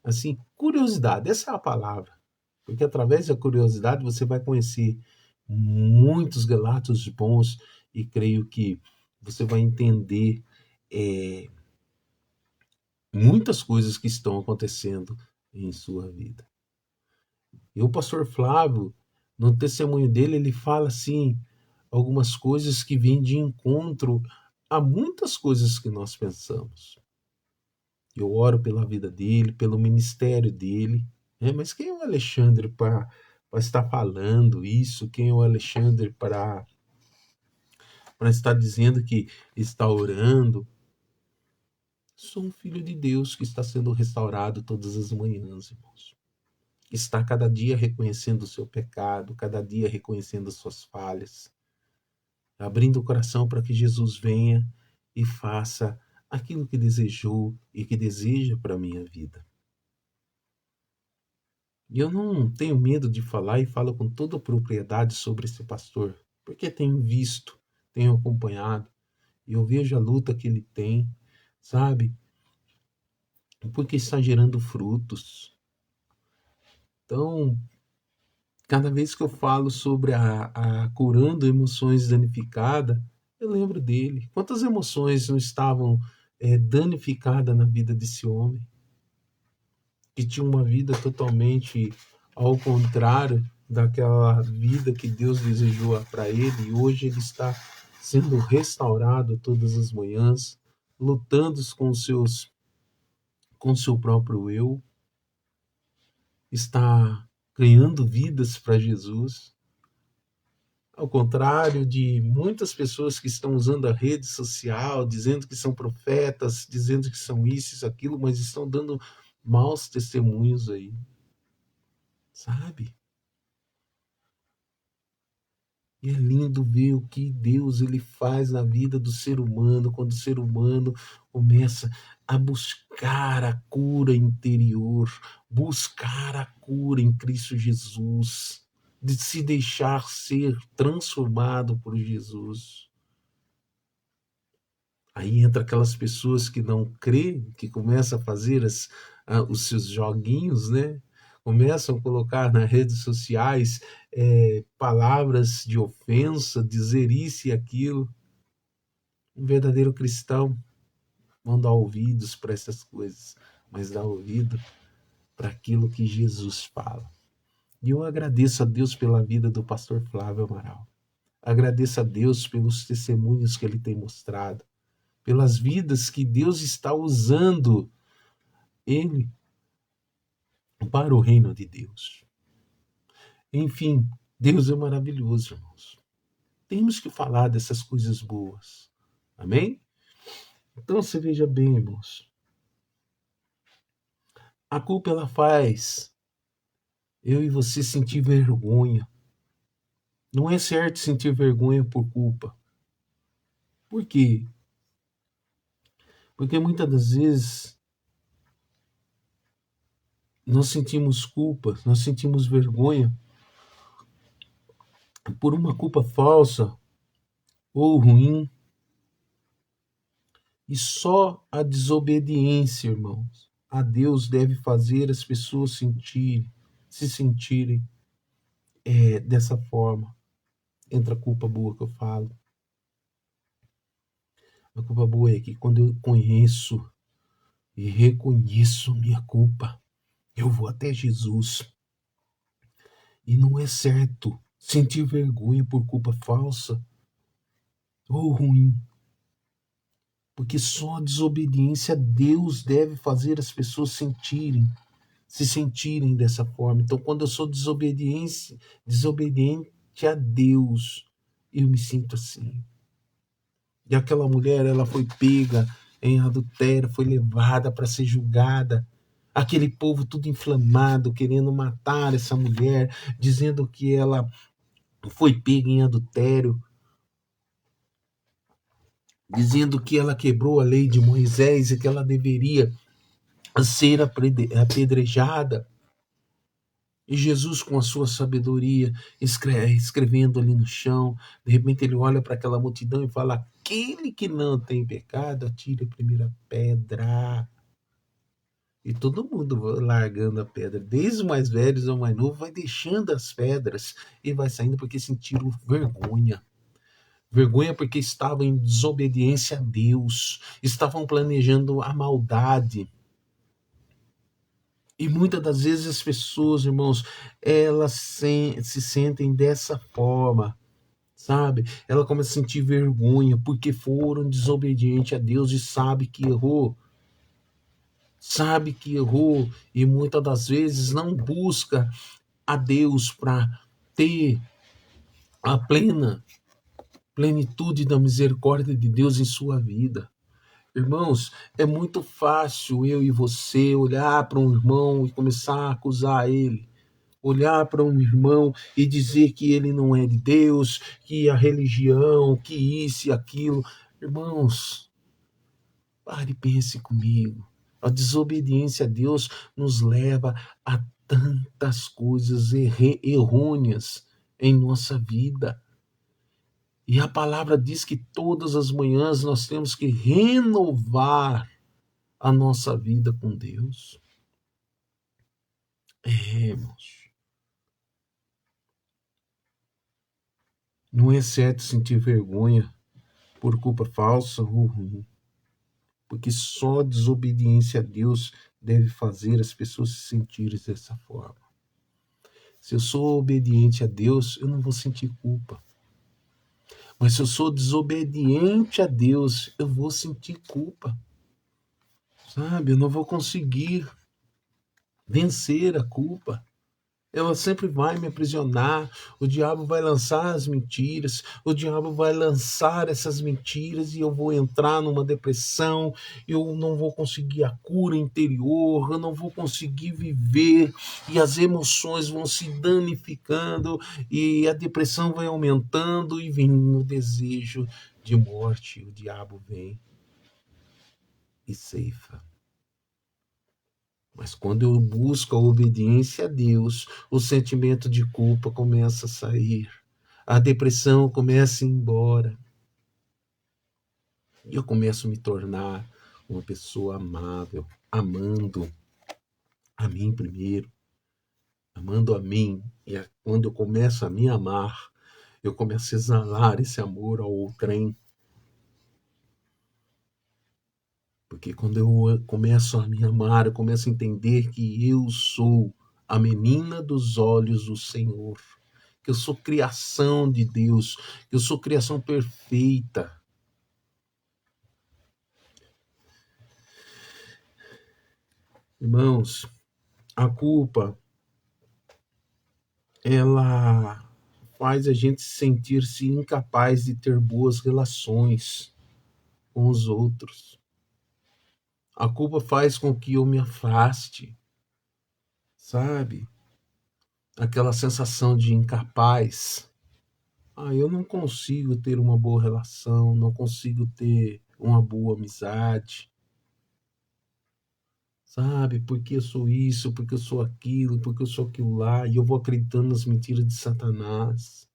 assim, curiosidade, essa é a palavra. Porque através da curiosidade você vai conhecer muitos relatos bons e creio que você vai entender é, muitas coisas que estão acontecendo em sua vida. E o pastor Flávio, no testemunho dele, ele fala assim algumas coisas que vêm de encontro a muitas coisas que nós pensamos. Eu oro pela vida dele, pelo ministério dele. Mas quem é o Alexandre para estar falando isso? Quem é o Alexandre para estar dizendo que está orando? Sou um filho de Deus que está sendo restaurado todas as manhãs, irmãos. Está cada dia reconhecendo o seu pecado, cada dia reconhecendo as suas falhas, abrindo o coração para que Jesus venha e faça aquilo que desejou e que deseja para a minha vida. E eu não tenho medo de falar e falo com toda a propriedade sobre esse pastor, porque tenho visto, tenho acompanhado, e eu vejo a luta que ele tem, sabe? Porque está gerando frutos. Então, cada vez que eu falo sobre a curando emoções danificadas, eu lembro dele. Quantas emoções não estavam danificadas na vida desse homem? Que tinha uma vida totalmente ao contrário daquela vida que Deus desejou para ele, e hoje ele está sendo restaurado todas as manhãs, lutando com seu próprio eu, está ganhando vidas para Jesus. Ao contrário de muitas pessoas que estão usando a rede social, dizendo que são profetas, dizendo que são isso, aquilo, mas estão dando maus testemunhos aí, sabe? E é lindo ver o que Deus ele faz na vida do ser humano, quando o ser humano começa a buscar a cura interior, buscar a cura em Cristo Jesus, de se deixar ser transformado por Jesus. Aí entra aquelas pessoas que não creem, que começam a fazer os seus joguinhos, né? Começam a colocar nas redes sociais palavras de ofensa, dizer isso e aquilo. Um verdadeiro cristão não dá ouvidos para essas coisas, mas dá ouvido para aquilo que Jesus fala. E eu agradeço a Deus pela vida do pastor Flávio Amaral. Agradeço a Deus pelos testemunhos que ele tem mostrado, pelas vidas que Deus está usando ele para o reino de Deus. Enfim, Deus é maravilhoso, irmãos. Temos que falar dessas coisas boas. Amém? Então você veja bem, irmãos. A culpa ela faz eu e você sentir vergonha. Não é certo sentir vergonha por culpa. Por quê? Porque muitas das vezes nós sentimos culpa, nós sentimos vergonha por uma culpa falsa ou ruim, E só a desobediência, irmãos, a Deus deve fazer as pessoas se sentirem dessa forma. Entra a culpa boa que eu falo. A culpa boa é que quando eu conheço e reconheço minha culpa, eu vou até Jesus. E não é certo sentir vergonha por culpa falsa ou ruim, porque só a desobediência a Deus deve fazer as pessoas se sentirem dessa forma. Então, quando eu sou desobediente a Deus, eu me sinto assim. E aquela mulher, ela foi pega em adultério, foi levada para ser julgada. Aquele povo tudo inflamado, querendo matar essa mulher, dizendo que ela foi pega em adultério, dizendo que ela quebrou a lei de Moisés e que ela deveria ser apedrejada. E Jesus, com a sua sabedoria, escrevendo ali no chão, de repente ele olha para aquela multidão e fala: aquele que não tem pecado, atire a primeira pedra. E todo mundo vai largando a pedra, desde os mais velhos ao mais novo, vai deixando as pedras e vai saindo porque sentiram vergonha. Vergonha porque estavam em desobediência a Deus, estavam planejando a maldade. E muitas das vezes as pessoas, irmãos, elas se sentem dessa forma, sabe? Ela começa a sentir vergonha porque foram desobedientes a Deus e sabe que errou e muitas das vezes não busca a Deus para ter a plenitude da misericórdia de Deus em sua vida. Irmãos, é muito fácil eu e você olhar para um irmão e começar a acusar ele. Olhar para um irmão e dizer que ele não é de Deus, que a religião, que isso e aquilo. Irmãos, pare e pense comigo. A desobediência a Deus nos leva a tantas coisas errôneas em nossa vida. E a palavra diz que todas as manhãs nós temos que renovar a nossa vida com Deus. Irmãos, não é certo sentir vergonha por culpa falsa ou ruim, porque só a desobediência a Deus deve fazer as pessoas se sentirem dessa forma. Se eu sou obediente a Deus, eu não vou sentir culpa. Mas se eu sou desobediente a Deus, eu vou sentir culpa. Sabe? Eu não vou conseguir vencer a culpa. Ela sempre vai me aprisionar, o diabo vai lançar as mentiras, o diabo vai lançar essas mentiras e eu vou entrar numa depressão, eu não vou conseguir a cura interior, eu não vou conseguir viver e as emoções vão se danificando e a depressão vai aumentando e vem o desejo de morte, o diabo vem e ceifa. Mas quando eu busco a obediência a Deus, o sentimento de culpa começa a sair. A depressão começa a ir embora. E eu começo a me tornar uma pessoa amável, amando a mim primeiro, amando a mim. E quando eu começo a me amar, eu começo a exalar esse amor ao outrem. Porque quando eu começo a me amar, eu começo a entender que eu sou a menina dos olhos do Senhor, que eu sou criação de Deus, que eu sou criação perfeita. Irmãos, a culpa, ela faz a gente sentir-se incapaz de ter boas relações com os outros. A culpa faz com que eu me afaste, sabe? Aquela sensação de incapaz. Eu não consigo ter uma boa relação, não consigo ter uma boa amizade, sabe? Porque eu sou isso, porque eu sou aquilo, porque eu sou aquilo lá, e eu vou acreditando nas mentiras de Satanás.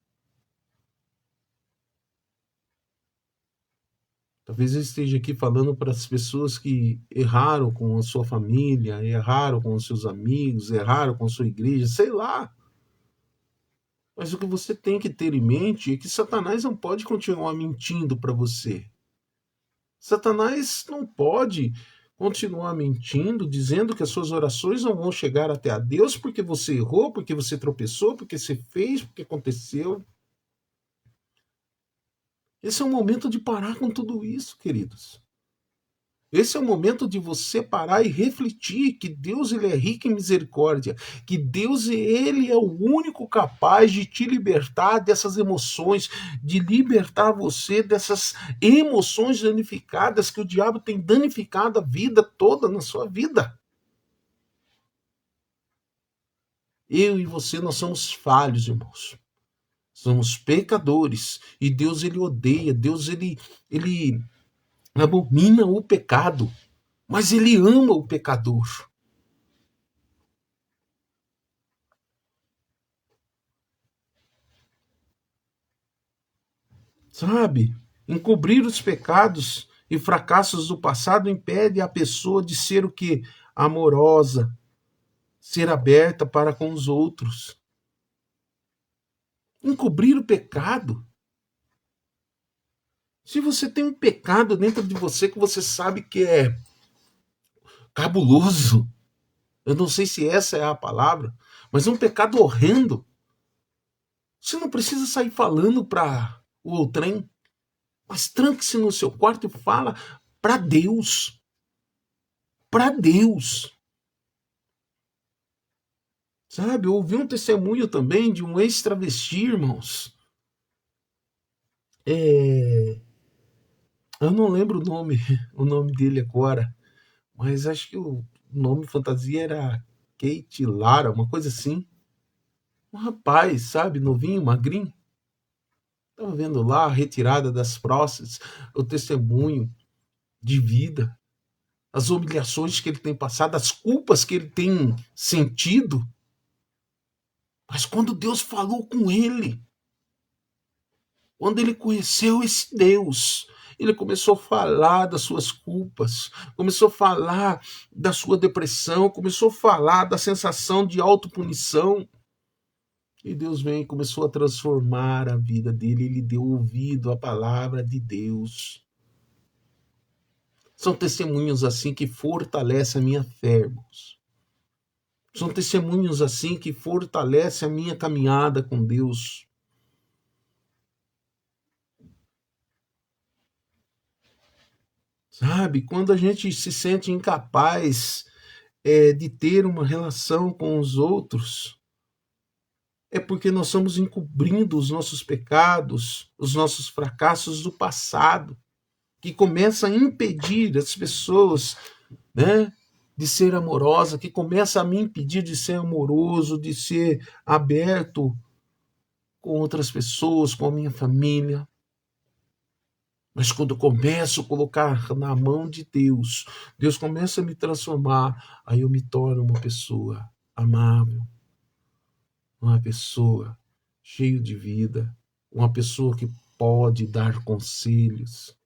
Talvez eu esteja aqui falando para as pessoas que erraram com a sua família, erraram com os seus amigos, erraram com a sua igreja, sei lá. Mas o que você tem que ter em mente é que Satanás não pode continuar mentindo para você. Satanás não pode continuar mentindo, dizendo que as suas orações não vão chegar até a Deus porque você errou, porque você tropeçou, porque você fez, porque aconteceu. Esse é o momento de parar com tudo isso, queridos. Esse é o momento de você parar e refletir que Deus ele é rico em misericórdia, que Deus ele é o único capaz de te libertar dessas emoções, de libertar você dessas emoções danificadas que o diabo tem danificado a vida toda na sua vida. Eu e você nós somos falhos, irmãos. Somos pecadores e Deus ele odeia, Deus ele abomina o pecado, mas ele ama o pecador. Sabe? Encobrir os pecados e fracassos do passado impede a pessoa de ser o que? Amorosa, ser aberta para com os outros. Encobrir o pecado. Se você tem um pecado dentro de você que você sabe que é cabuloso, eu não sei se essa é a palavra, mas é um pecado horrendo. Você não precisa sair falando para o outrem, mas tranque-se no seu quarto e fala para Deus. Para Deus. Sabe, eu ouvi um testemunho também de um ex-travesti, irmãos. É, eu não lembro o nome dele agora, mas acho que o nome fantasia era Kate Lara, uma coisa assim. Um rapaz, sabe, novinho, magrinho. Estava vendo lá a retirada das próstatas, o testemunho de vida, as humilhações que ele tem passado, as culpas que ele tem sentido. Mas quando Deus falou com ele, quando ele conheceu esse Deus, ele começou a falar das suas culpas, começou a falar da sua depressão, começou a falar da sensação de autopunição. E Deus vem e começou a transformar a vida dele, ele deu ouvido à palavra de Deus. São testemunhos assim que fortalecem a minha fé, irmãos. São testemunhos assim que fortalecem a minha caminhada com Deus. Sabe, quando a gente se sente incapaz de ter uma relação com os outros, é porque nós estamos encobrindo os nossos pecados, os nossos fracassos do passado, que começa a impedir as pessoas, né, de ser amorosa, que começa a me impedir de ser amoroso, de ser aberto com outras pessoas, com a minha família. Mas quando eu começo a colocar na mão de Deus, Deus começa a me transformar, aí eu me torno uma pessoa amável, uma pessoa cheia de vida, uma pessoa que pode dar conselhos.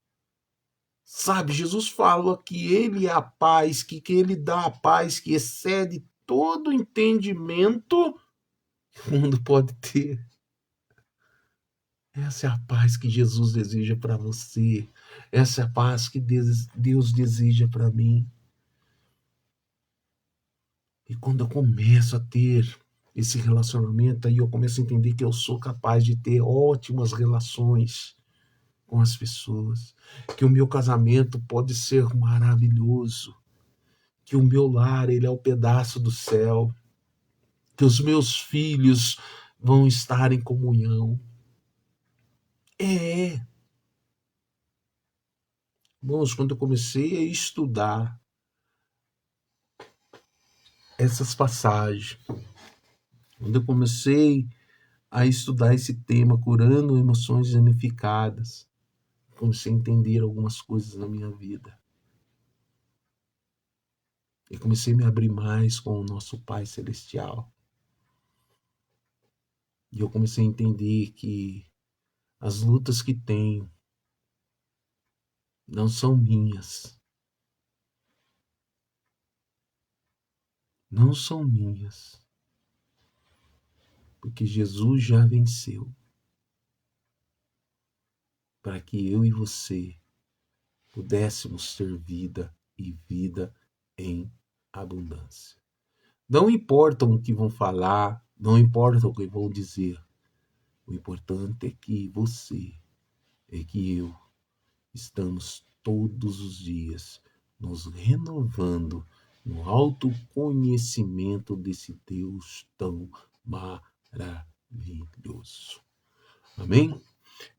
Sabe, Jesus fala que ele é a paz, que ele dá a paz que excede todo entendimento que o mundo pode ter. Essa é a paz que Jesus deseja para você. Essa é a paz que Deus deseja para mim. E quando eu começo a ter esse relacionamento, aí eu começo a entender que eu sou capaz de ter ótimas relações com as pessoas, que o meu casamento pode ser maravilhoso, que o meu lar ele é o pedaço do céu, que os meus filhos vão estar em comunhão. É, irmãos, quando eu comecei a estudar essas passagens, quando eu comecei a estudar esse tema, curando emoções danificadas, comecei a entender algumas coisas na minha vida. E comecei a me abrir mais com o nosso Pai Celestial. E eu comecei a entender que as lutas que tenho, não são minhas. Não são minhas. Porque Jesus já venceu para que eu e você pudéssemos ter vida e vida em abundância. Não importa o que vão falar, não importa o que vão dizer. O importante é que você, é que eu, estamos todos os dias nos renovando no autoconhecimento desse Deus tão maravilhoso. Amém?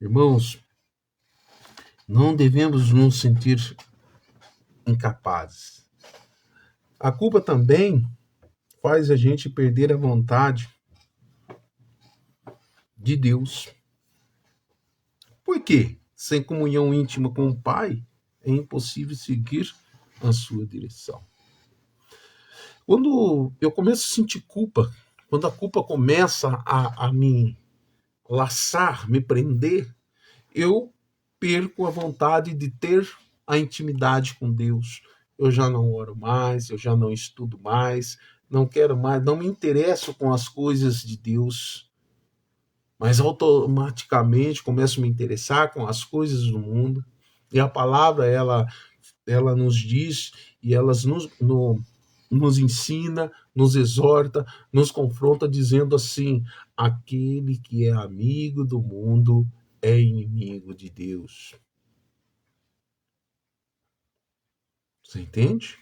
Irmãos, não devemos nos sentir incapazes. A culpa também faz a gente perder a vontade de Deus. Por quê? Sem comunhão íntima com o Pai, é impossível seguir a sua direção. Quando eu começo a sentir culpa, quando a culpa começa a me laçar, me prender, eu perco a vontade de ter a intimidade com Deus. Eu já não oro mais, eu já não estudo mais, não quero mais, não me interesso com as coisas de Deus, mas automaticamente começo a me interessar com as coisas do mundo. E a palavra, ela nos diz e nos ensina, nos exorta, nos confronta, dizendo assim: aquele que é amigo do mundo é inimigo de Deus. Você entende?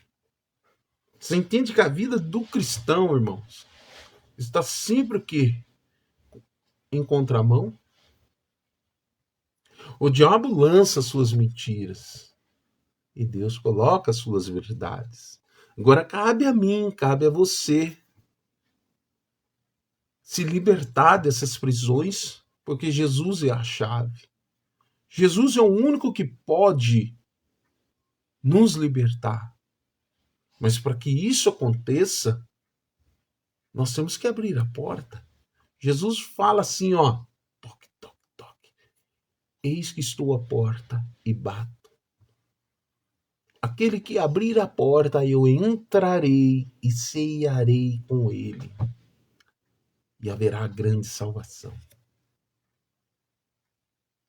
Você entende que a vida do cristão, irmãos, está sempre o quê? Em contramão. O diabo lança suas mentiras e Deus coloca as suas verdades. Agora cabe a mim, cabe a você se libertar dessas prisões, porque Jesus é a chave. Jesus é o único que pode nos libertar. Mas para que isso aconteça, nós temos que abrir a porta. Jesus fala assim, ó, toque, toque, toque. Eis que estou à porta e bato. Aquele que abrir a porta, eu entrarei e cearei com ele. E haverá grande salvação.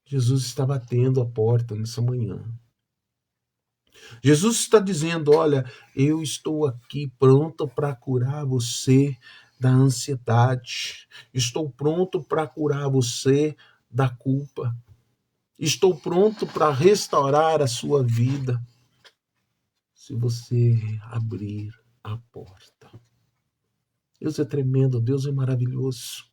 Jesus está batendo a porta nessa manhã. Jesus está dizendo, olha, eu estou aqui pronto para curar você da ansiedade. Estou pronto para curar você da culpa. Estou pronto para restaurar a sua vida. Se você abrir a porta. Deus é tremendo, Deus é maravilhoso.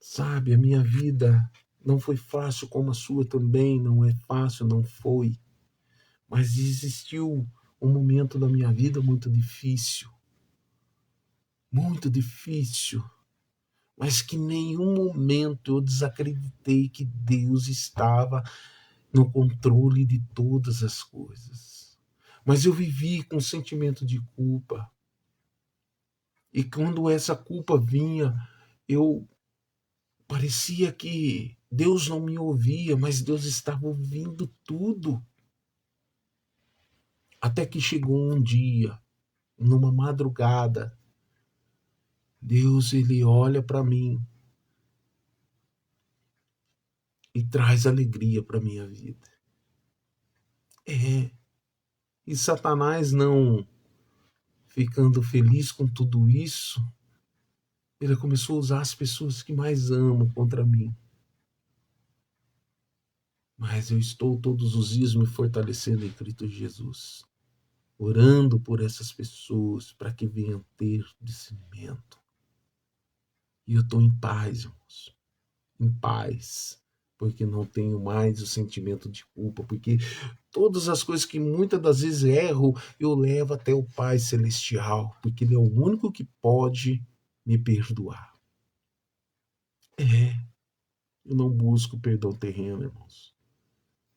Sabe, a minha vida não foi fácil, como a sua também não é fácil, não foi. Mas existiu um momento da minha vida muito difícil, mas que em nenhum momento eu desacreditei que Deus estava no controle de todas as coisas. Mas eu vivi com sentimento de culpa. E quando essa culpa vinha, eu parecia que Deus não me ouvia, mas Deus estava ouvindo tudo. Até que chegou um dia, numa madrugada, Deus, ele olha para mim e traz alegria para minha vida. E Satanás, não ficando feliz com tudo isso, ele começou a usar as pessoas que mais amo contra mim. Mas eu estou todos os dias me fortalecendo em Cristo Jesus, orando por essas pessoas para que venham ter discernimento. E eu estou em paz, irmãos, em paz, porque não tenho mais o sentimento de culpa, porque todas as coisas que muitas das vezes erro, eu levo até o Pai Celestial, porque Ele é o único que pode me perdoar. Eu não busco perdão terreno, irmãos.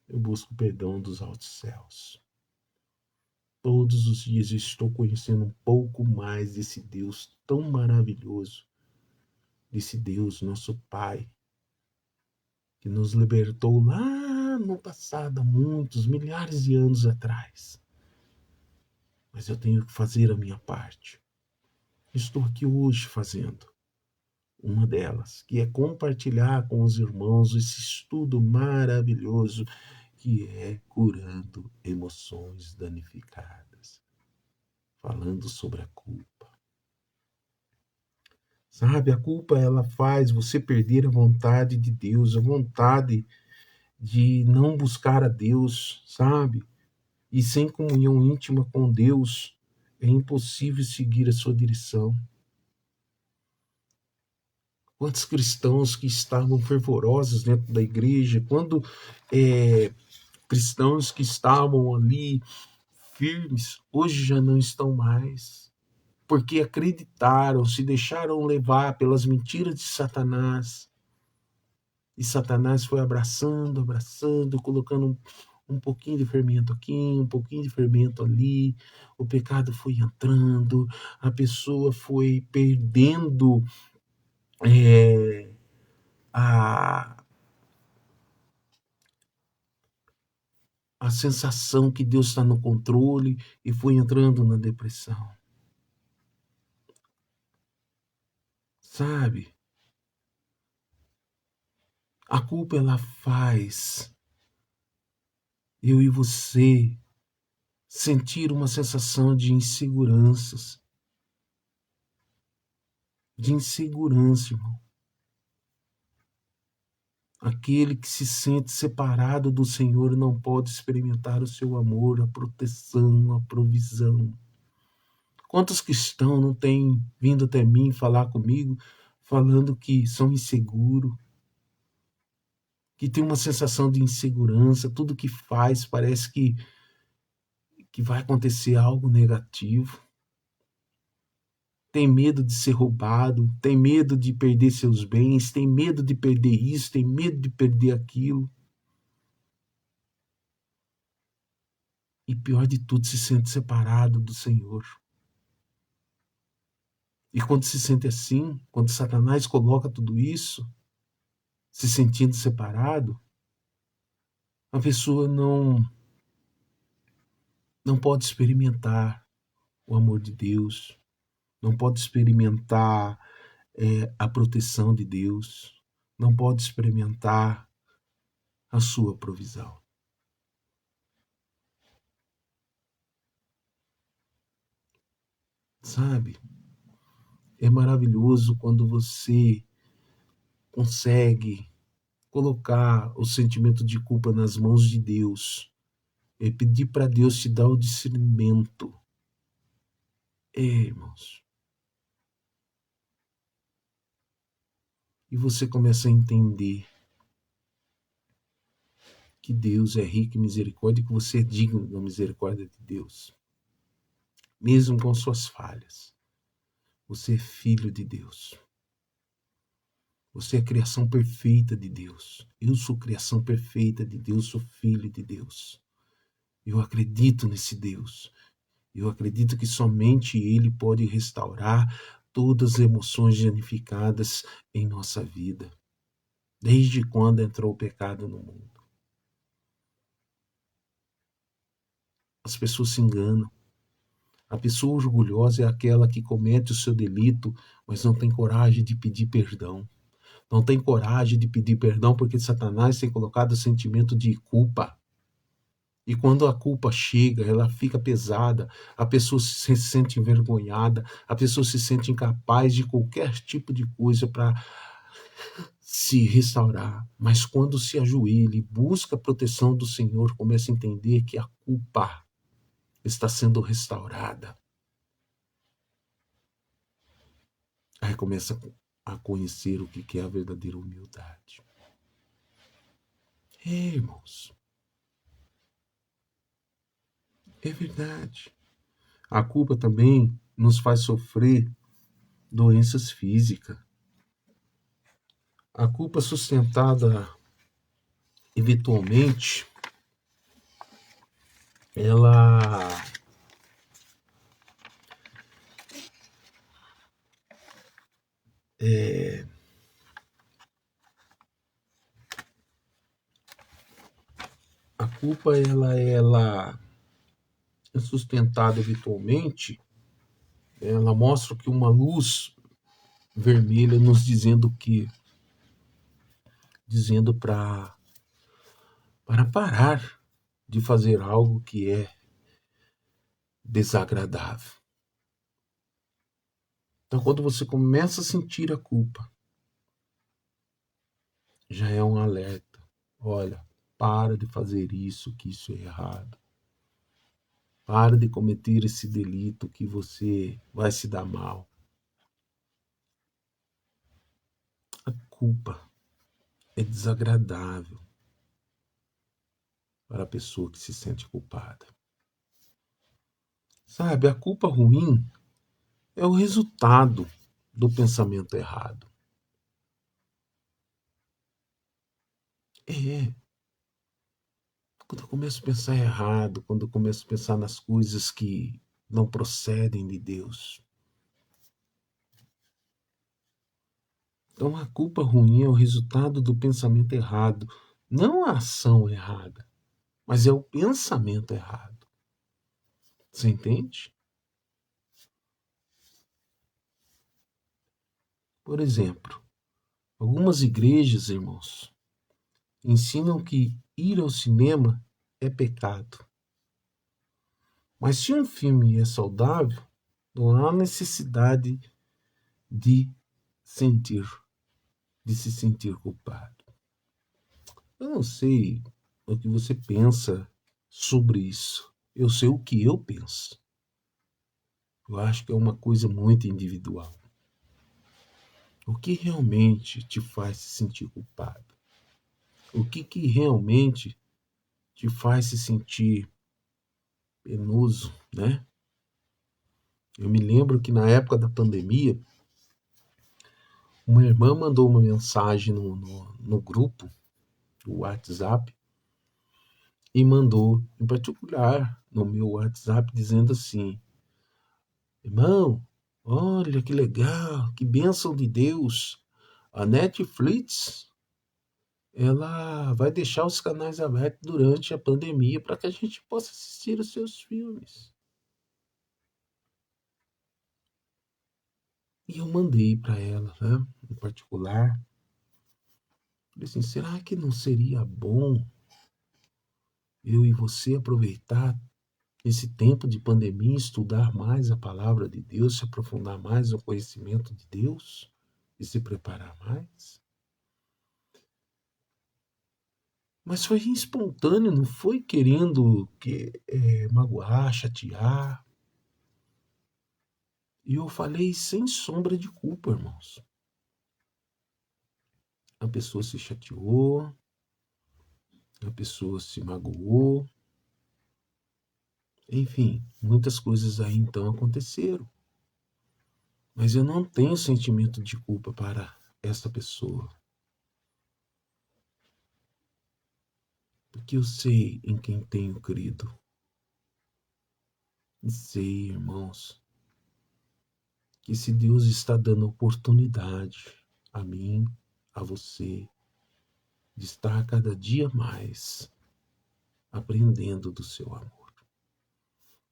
Eu busco perdão dos altos céus. Todos os dias eu estou conhecendo um pouco mais desse Deus tão maravilhoso, desse Deus, nosso Pai, que nos libertou lá lá no passado, há muitos, milhares de anos atrás. Mas eu tenho que fazer a minha parte. Estou aqui hoje fazendo uma delas, que é compartilhar com os irmãos esse estudo maravilhoso que é curando emoções danificadas, falando sobre a culpa. Sabe, a culpa ela faz você perder a vontade de Deus, a vontade de não buscar a Deus, sabe? E sem comunhão íntima com Deus, é impossível seguir a sua direção. Quantos cristãos que estavam fervorosos dentro da igreja, quando cristãos que estavam ali firmes, hoje já não estão mais, porque acreditaram, se deixaram levar pelas mentiras de Satanás. E Satanás foi abraçando, abraçando, colocando um pouquinho de fermento aqui, um pouquinho de fermento ali. O pecado foi entrando, a pessoa foi perdendo a, a sensação que Deus está no controle e foi entrando na depressão. Sabe? A culpa ela faz eu e você sentir uma sensação de inseguranças. De insegurança, irmão. Aquele que se sente separado do Senhor não pode experimentar o seu amor, a proteção, a provisão. Quantos cristãos não têm vindo até mim falar comigo, falando que são inseguros, que tem uma sensação de insegurança, tudo que faz parece que vai acontecer algo negativo. Tem medo de ser roubado, tem medo de perder seus bens, tem medo de perder isso, tem medo de perder aquilo. E pior de tudo, se sente separado do Senhor. E quando se sente assim, quando Satanás coloca tudo isso, se sentindo separado, a pessoa não pode experimentar o amor de Deus, não pode experimentar a proteção de Deus, não pode experimentar a sua provisão. Sabe? É maravilhoso quando você consegue colocar o sentimento de culpa nas mãos de Deus e pedir para Deus te dar o discernimento. Irmãos. E você começa a entender que Deus é rico em misericórdia e que você é digno da misericórdia de Deus. Mesmo com suas falhas. Você é filho de Deus. Você é a criação perfeita de Deus. Eu sou criação perfeita de Deus, sou filho de Deus. Eu acredito nesse Deus. Eu acredito que somente Ele pode restaurar todas as emoções danificadas em nossa vida. Desde quando entrou o pecado no mundo. As pessoas se enganam. A pessoa orgulhosa é aquela que comete o seu delito, mas não tem coragem de pedir perdão. Não tem coragem de pedir perdão porque Satanás tem colocado o sentimento de culpa. E quando a culpa chega, ela fica pesada, a pessoa se sente envergonhada, a pessoa se sente incapaz de qualquer tipo de coisa para se restaurar. Mas quando se ajoelha e busca a proteção do Senhor, começa a entender que a culpa está sendo restaurada. Aí começa a conhecer o que é a verdadeira humildade. Irmãos, é verdade. A culpa também nos faz sofrer doenças físicas. A culpa sustentada eventualmente, ela culpa ela é sustentada habitualmente, ela mostra que uma luz vermelha nos dizendo que dizendo para parar de fazer algo que é desagradável. Então, quando você começa a sentir a culpa, já é um alerta. Olha, para de fazer isso, que isso é errado. Para de cometer esse delito que você vai se dar mal. A culpa é desagradável para a pessoa que se sente culpada. Sabe, a culpa ruim é o resultado do pensamento errado. É, quando eu começo a pensar errado, quando eu começo a pensar nas coisas que não procedem de Deus. Então a culpa ruim é o resultado do pensamento errado, não a ação errada, mas é o pensamento errado. Você entende? Por exemplo, algumas igrejas, irmãos, ensinam que ir ao cinema é pecado. Mas se um filme é saudável, não há necessidade de sentir, de se sentir culpado. Eu não sei o que você pensa sobre isso. Eu sei o que eu penso. Eu acho que é uma coisa muito individual. O que realmente te faz se sentir culpado? O que realmente te faz se sentir penoso, né? Eu me lembro que na época da pandemia, uma irmã mandou uma mensagem no grupo do WhatsApp e mandou, em particular, no meu WhatsApp, dizendo assim: irmão, olha que legal, que bênção de Deus. A Netflix, ela vai deixar os canais abertos durante a pandemia para que a gente possa assistir os seus filmes. E eu mandei para ela, né, em particular. Falei assim, será que não seria bom eu e você aproveitar esse tempo de pandemia, estudar mais a palavra de Deus, se aprofundar mais no conhecimento de Deus e se preparar mais? Mas foi espontâneo, não foi querendo magoar, chatear. E eu falei sem sombra de culpa, irmãos. A pessoa se chateou, a pessoa se magoou. Enfim, muitas coisas aí então aconteceram. Mas eu não tenho sentimento de culpa para essa pessoa. Porque eu sei em quem tenho crido. E sei, irmãos, que se Deus está dando oportunidade a mim, a você, de estar cada dia mais aprendendo do seu amor.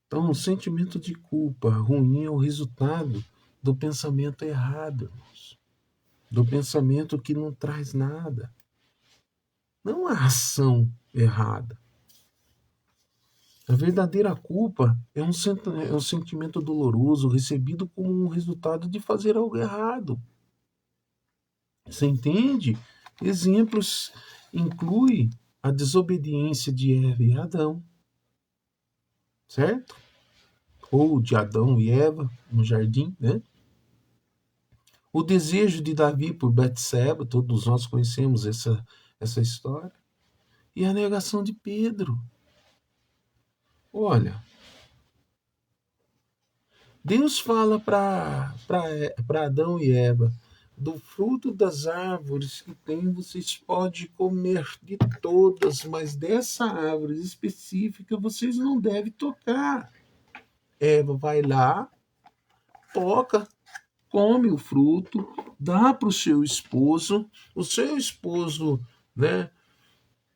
Então, o sentimento de culpa ruim é o resultado do pensamento errado, irmãos. Do pensamento que não traz nada. Não a ação errada. A verdadeira culpa é um sentimento doloroso recebido como um resultado de fazer algo errado. Você entende? Exemplos incluem a desobediência de Eva e Adão, certo? Ou de Adão e Eva no jardim, né? O desejo de Davi por Betseba, todos nós conhecemos essa história. E a negação de Pedro. Olha, Deus fala para Adão e Eva: do fruto das árvores que tem, vocês podem comer de todas, mas dessa árvore específica vocês não devem tocar. Eva vai lá, toca, come o fruto, dá para o seu esposo, né,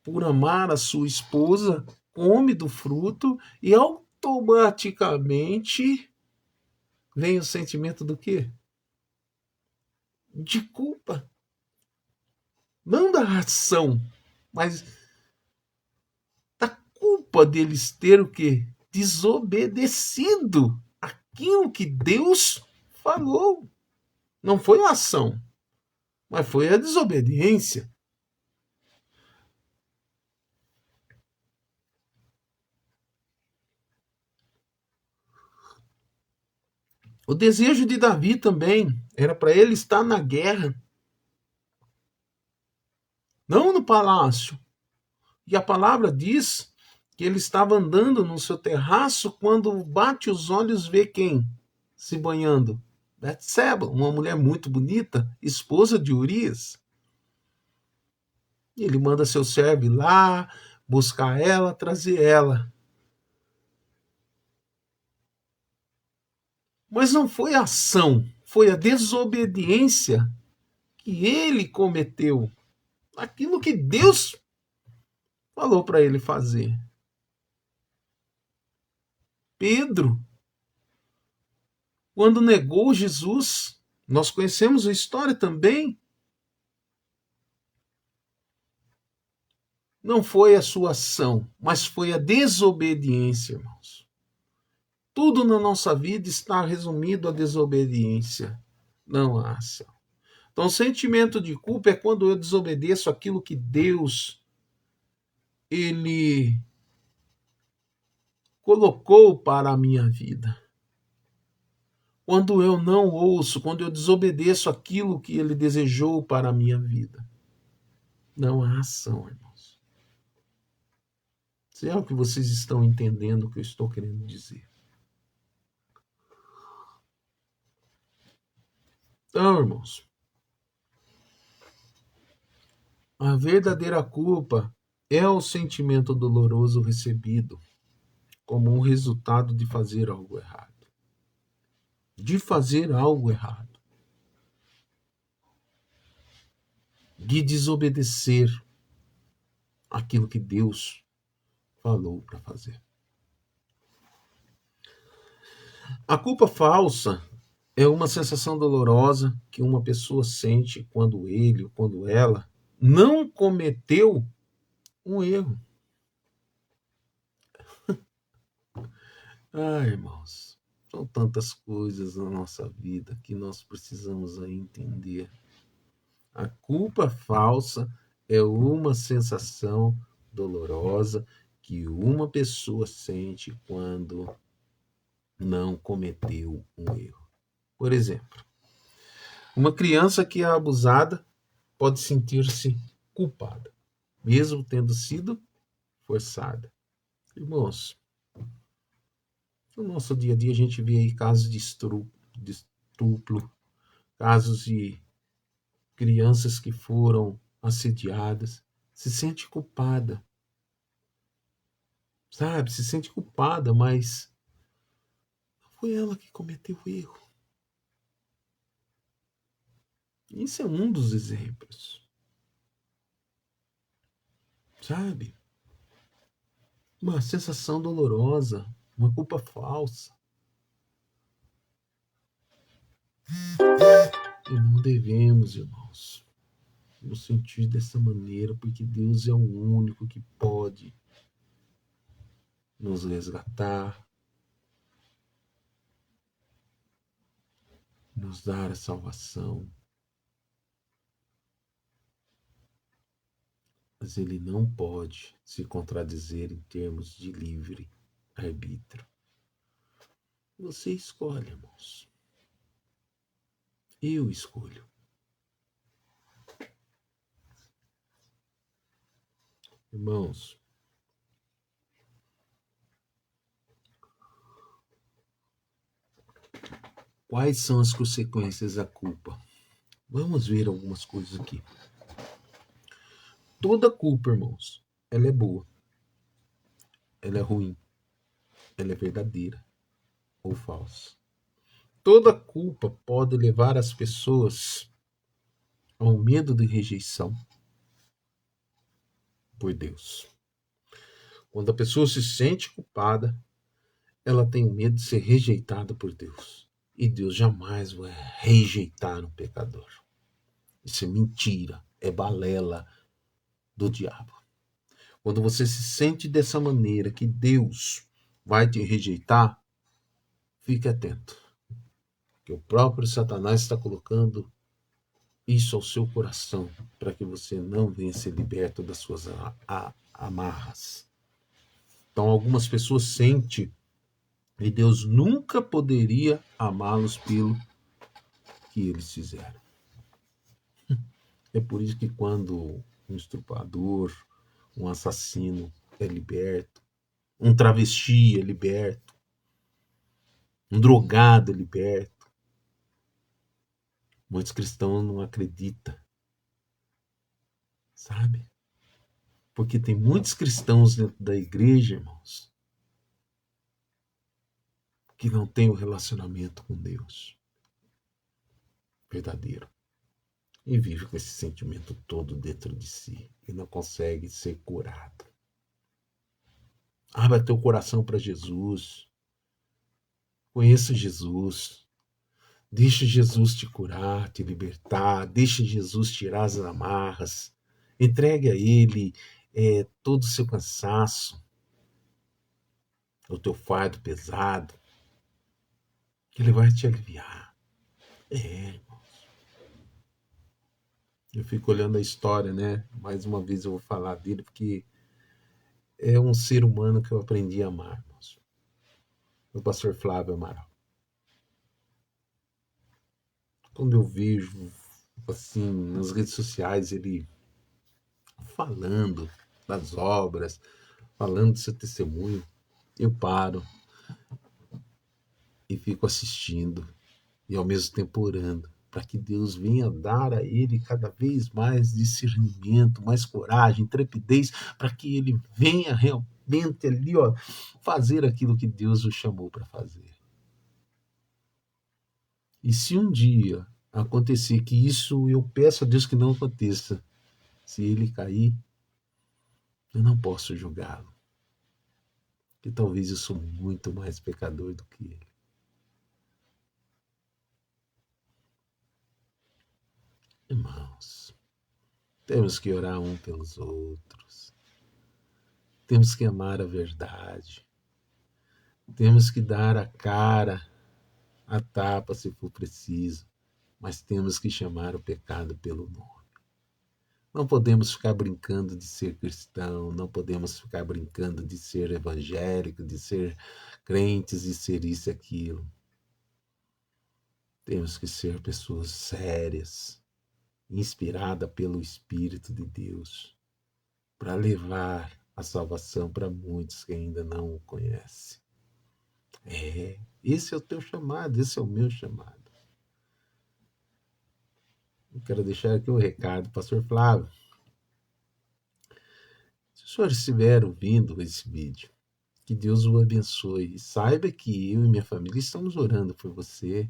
por amar a sua esposa, come do fruto e automaticamente vem o sentimento do quê? De culpa. Não da ação, mas da culpa deles ter o quê? Desobedecido aquilo que Deus falou. Não foi a ação, mas foi a desobediência. O desejo de Davi também era para ele estar na guerra, não no palácio. E a palavra diz que ele estava andando no seu terraço quando bate os olhos vê quem se banhando? Betseba, uma mulher muito bonita, esposa de Urias. E ele manda seu servo ir lá, buscar ela, trazer ela. Mas não foi a ação, foi a desobediência que ele cometeu. Aquilo que Deus falou para ele fazer. Pedro, quando negou Jesus, nós conhecemos a história também. Não foi a sua ação, mas foi a desobediência, irmãos. Tudo na nossa vida está resumido à desobediência, não à ação. Então, o sentimento de culpa é quando eu desobedeço aquilo que Deus ele colocou para a minha vida. Quando eu não ouço, quando eu desobedeço aquilo que ele desejou para a minha vida. Não há ação, irmãos. Se é o que vocês estão entendendo o que eu estou querendo dizer. Então, irmãos, a verdadeira culpa é o sentimento doloroso recebido como um resultado de fazer algo errado. De fazer algo errado. De desobedecer aquilo que Deus falou para fazer. A culpa falsa é uma sensação dolorosa que uma pessoa sente quando ele ou quando ela não cometeu um erro. Ah, irmãos, são tantas coisas na nossa vida que nós precisamos entender. A culpa falsa é uma sensação dolorosa que uma pessoa sente quando não cometeu um erro. Por exemplo, uma criança que é abusada pode sentir-se culpada, mesmo tendo sido forçada. Irmãos, no nosso dia a dia a gente vê aí casos de estupro, casos de crianças que foram assediadas, se sente culpada, sabe? Se sente culpada, mas não foi ela que cometeu o erro. Isso é um dos exemplos, sabe? Uma sensação dolorosa, uma culpa falsa. E não devemos, irmãos, nos sentir dessa maneira, porque Deus é o único que pode nos resgatar, nos dar a salvação. Mas ele não pode se contradizer em termos de livre arbítrio. Você escolhe, irmãos. Eu escolho. Irmãos, quais são as consequências da culpa? Vamos ver algumas coisas aqui. Toda culpa, irmãos, ela é boa, ela é ruim, ela é verdadeira ou falsa. Toda culpa pode levar as pessoas ao medo de rejeição, por Deus. Quando a pessoa se sente culpada, ela tem medo de ser rejeitada por Deus. E Deus jamais vai rejeitar um pecador. Isso é mentira, é balela do diabo. Quando você se sente dessa maneira que Deus vai te rejeitar, fique atento. Que o próprio Satanás está colocando isso ao seu coração para que você não venha ser liberto das suas amarras. Então algumas pessoas sentem que Deus nunca poderia amá-los pelo que eles fizeram. É por isso que quando um estuprador, um assassino é liberto, um travesti é liberto, um drogado é liberto, muitos cristãos não acreditam, sabe? Porque tem muitos cristãos dentro da igreja, irmãos, que não têm o relacionamento com Deus verdadeiro. E vive com esse sentimento todo dentro de si e não consegue ser curado. Abra teu coração para Jesus. Conheça Jesus. Deixa Jesus te curar, te libertar. Deixa Jesus tirar as amarras. Entregue a Ele todo o seu cansaço, o teu fardo pesado, que Ele vai te aliviar. Eu fico olhando a história, né? Mais uma vez eu vou falar dele, porque é um ser humano que eu aprendi a amar, irmãos. O pastor Flávio Amaral. Quando eu vejo, assim, nas redes sociais, ele falando das obras, falando do seu testemunho, eu paro e fico assistindo e ao mesmo tempo orando para que Deus venha dar a ele cada vez mais discernimento, mais coragem, intrepidez, para que ele venha realmente ali, ó, fazer aquilo que Deus o chamou para fazer. E se um dia acontecer que isso, eu peço a Deus que não aconteça, se ele cair, eu não posso julgá-lo, porque talvez eu sou muito mais pecador do que ele. Irmãos, temos que orar um pelos outros. Temos que amar a verdade. Temos que dar a cara, a tapa se for preciso, mas temos que chamar o pecado pelo nome. Não podemos ficar brincando de ser cristão, não podemos ficar brincando de ser evangélico, de ser crentes e ser isso e aquilo. Temos que ser pessoas sérias, inspiradas pelo Espírito de Deus, para levar a salvação para muitos que ainda não o conhecem. Esse é o teu chamado, esse é o meu chamado. Eu quero deixar aqui um recado, pastor Flávio. Se o senhor estiver ouvindo esse vídeo, que Deus o abençoe. E saiba que eu e minha família estamos orando por você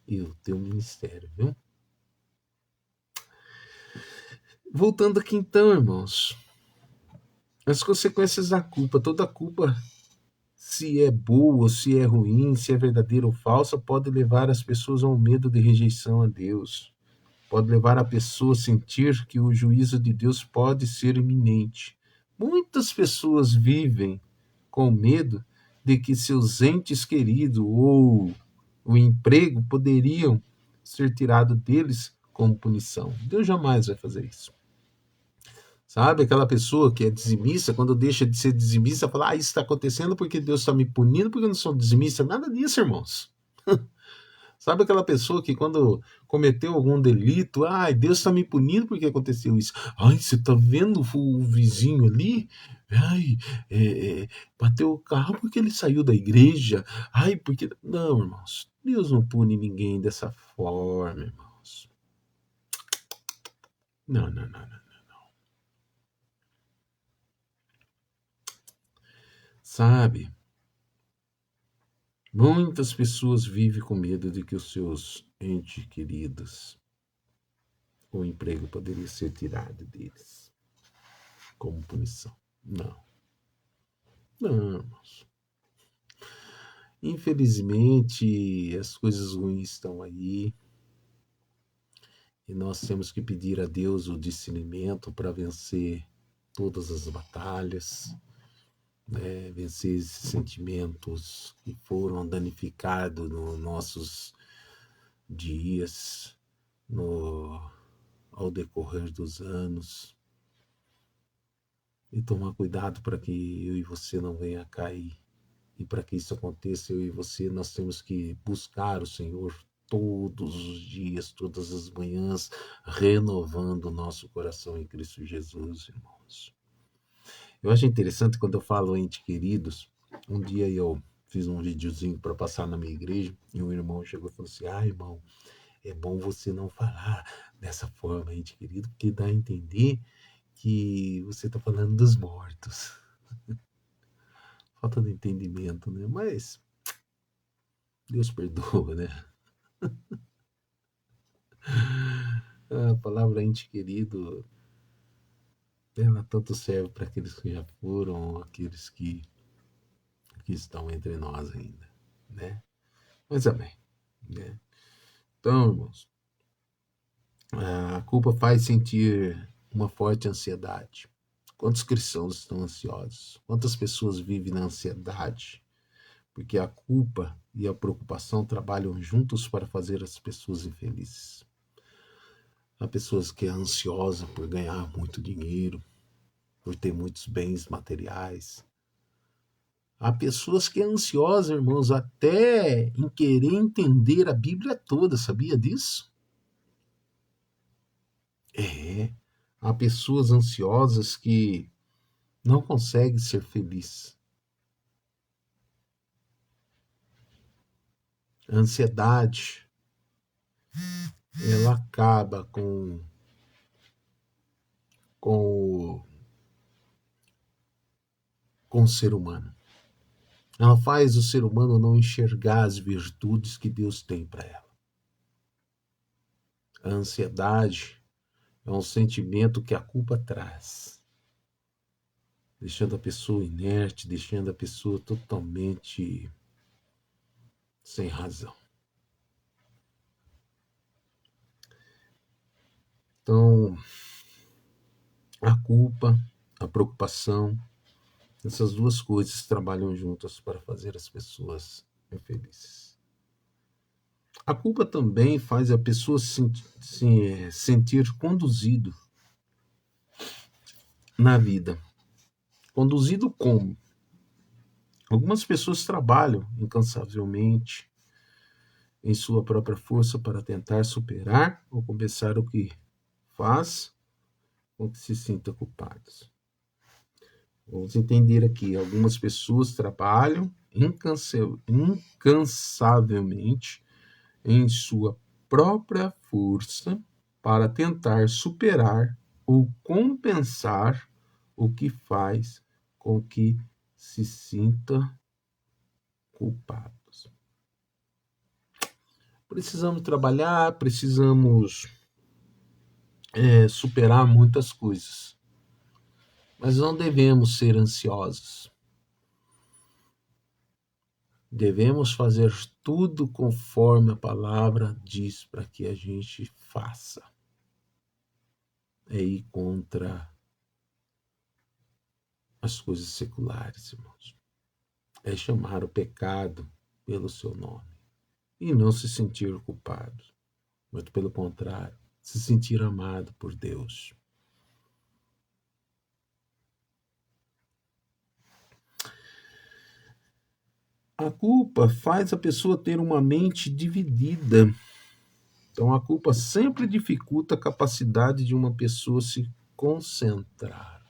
e o teu ministério, viu? Voltando aqui então, irmãos. As consequências da culpa. Toda culpa, se é boa, se é ruim, se é verdadeira ou falsa, pode levar as pessoas a um medo de rejeição a Deus. Pode levar a pessoa a sentir que o juízo de Deus pode ser iminente. Muitas pessoas vivem com medo de que seus entes queridos ou o emprego poderiam ser tirados deles como punição. Deus jamais vai fazer isso. Sabe, aquela pessoa que é dizimista, quando deixa de ser dizimista, fala, isso está acontecendo porque Deus está me punindo porque eu não sou dizimista. Nada disso, irmãos. Sabe aquela pessoa que quando cometeu algum delito, Deus está me punindo porque aconteceu isso. Você está vendo o vizinho ali? Bateu o carro porque ele saiu da igreja. Porque... Não, irmãos, Deus não pune ninguém dessa forma, irmãos. Não. Sabe? Muitas pessoas vivem com medo de que os seus entes queridos, o emprego poderia ser tirado deles. como punição. Não, não, irmãos. Infelizmente, as coisas ruins estão aí e nós temos que pedir a Deus o discernimento para vencer todas as batalhas, né? Vencer esses sentimentos que foram danificados nos nossos dias, no, ao decorrer dos anos, e tomar cuidado para que eu e você não venha a cair. E para que isso aconteça, eu e você, nós temos que buscar o Senhor todos os dias, todas as manhãs, renovando o nosso coração em Cristo Jesus, irmãos. Eu acho interessante quando eu falo ente queridos. Um dia eu fiz um videozinho para passar na minha igreja e um irmão chegou e falou assim: Ah, irmão, é bom você não falar dessa forma, ente querido, porque dá a entender que você está falando dos mortos. Falta de entendimento, né? Mas Deus perdoa, né? A palavra ente querido, ela tanto serve para aqueles que já foram, aqueles que estão entre nós ainda, né? Mas amém, né? Então, irmãos, a culpa faz sentir uma forte ansiedade. Quantos cristãos estão ansiosos? Quantas pessoas vivem na ansiedade? Porque a culpa e a preocupação trabalham juntos para fazer as pessoas infelizes. Há pessoas que é ansiosa por ganhar muito dinheiro, por ter muitos bens materiais. Há pessoas que é ansiosa, irmãos, até em querer entender a Bíblia toda, sabia disso? É. Há pessoas ansiosas que não conseguem ser felizes. A ansiedade, ela acaba com, com o ser humano. Ela faz o ser humano não enxergar as virtudes que Deus tem para ela. A ansiedade é um sentimento que a culpa traz, deixando a pessoa inerte, deixando a pessoa totalmente sem razão. Então, a culpa, a preocupação, essas duas coisas trabalham juntas para fazer as pessoas infelizes. A culpa também faz a pessoa se sentir conduzido na vida. Conduzido como? Algumas pessoas trabalham incansavelmente em sua própria força para tentar superar ou compensar o que faz com que se sinta culpados. Vamos entender aqui, algumas pessoas trabalham incansavelmente em sua própria força para tentar superar ou compensar o que faz com que se sinta culpados. Precisamos trabalhar, precisamos superar muitas coisas, mas não devemos ser ansiosos. Devemos fazer tudo conforme a palavra diz para que a gente faça. É ir contra as coisas seculares, irmãos. É chamar o pecado pelo seu nome e não se sentir culpado, mas pelo contrário, se sentir amado por Deus. A culpa faz a pessoa ter uma mente dividida. Então, a culpa sempre dificulta a capacidade de uma pessoa se concentrar.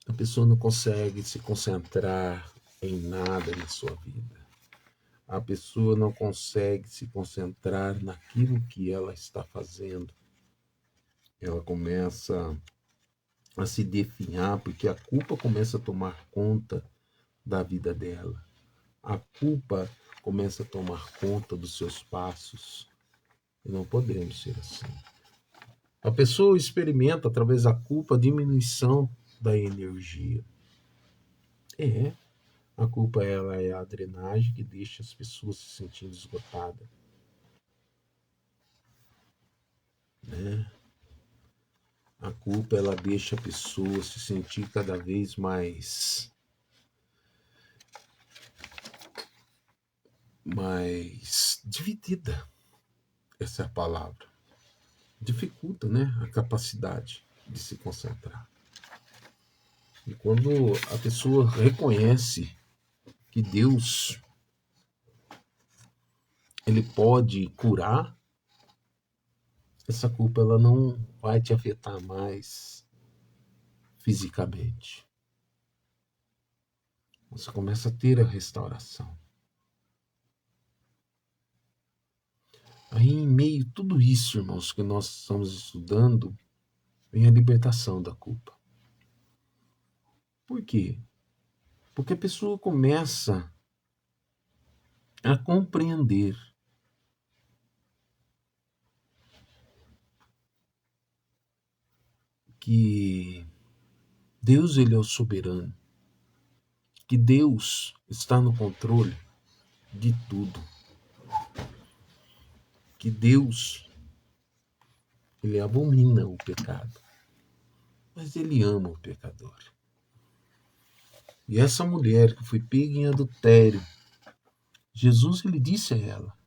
A pessoa não consegue se concentrar em nada na sua vida. A pessoa não consegue se concentrar naquilo que ela está fazendo. Ela começa a se definhar porque a culpa começa a tomar conta da vida dela. A culpa começa a tomar conta dos seus passos. E não podemos ser assim. A pessoa experimenta, através da culpa, a diminuição da energia. A culpa ela é a drenagem que deixa as pessoas se sentindo esgotadas. Né? A culpa ela deixa a pessoa se sentir cada vez mais dividida. Essa é a palavra. Dificulta, né, a capacidade de se concentrar. E quando a pessoa reconhece que Deus ele pode curar, essa culpa ela não vai te afetar mais fisicamente. Você começa a ter a restauração. Aí, em meio a tudo isso, irmãos, que nós estamos estudando, vem a libertação da culpa. Por quê? Porque a pessoa começa a compreender que Deus ele é o soberano, que Deus está no controle de tudo, que Deus ele abomina o pecado, mas ele ama o pecador. E essa mulher que foi pega em adultério, Jesus ele disse a ela: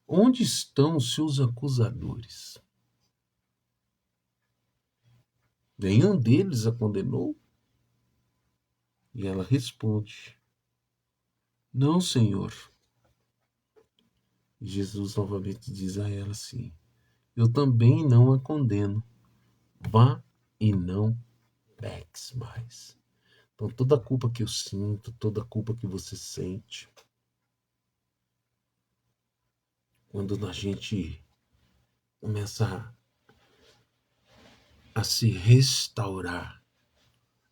onde estão os seus acusadores? Nenhum deles a condenou? E ela responde: não, Senhor. E Jesus novamente diz a ela assim: eu também não a condeno. Vá e não peques mais. Então, toda a culpa que eu sinto, toda a culpa que você sente, quando a gente começa a se restaurar,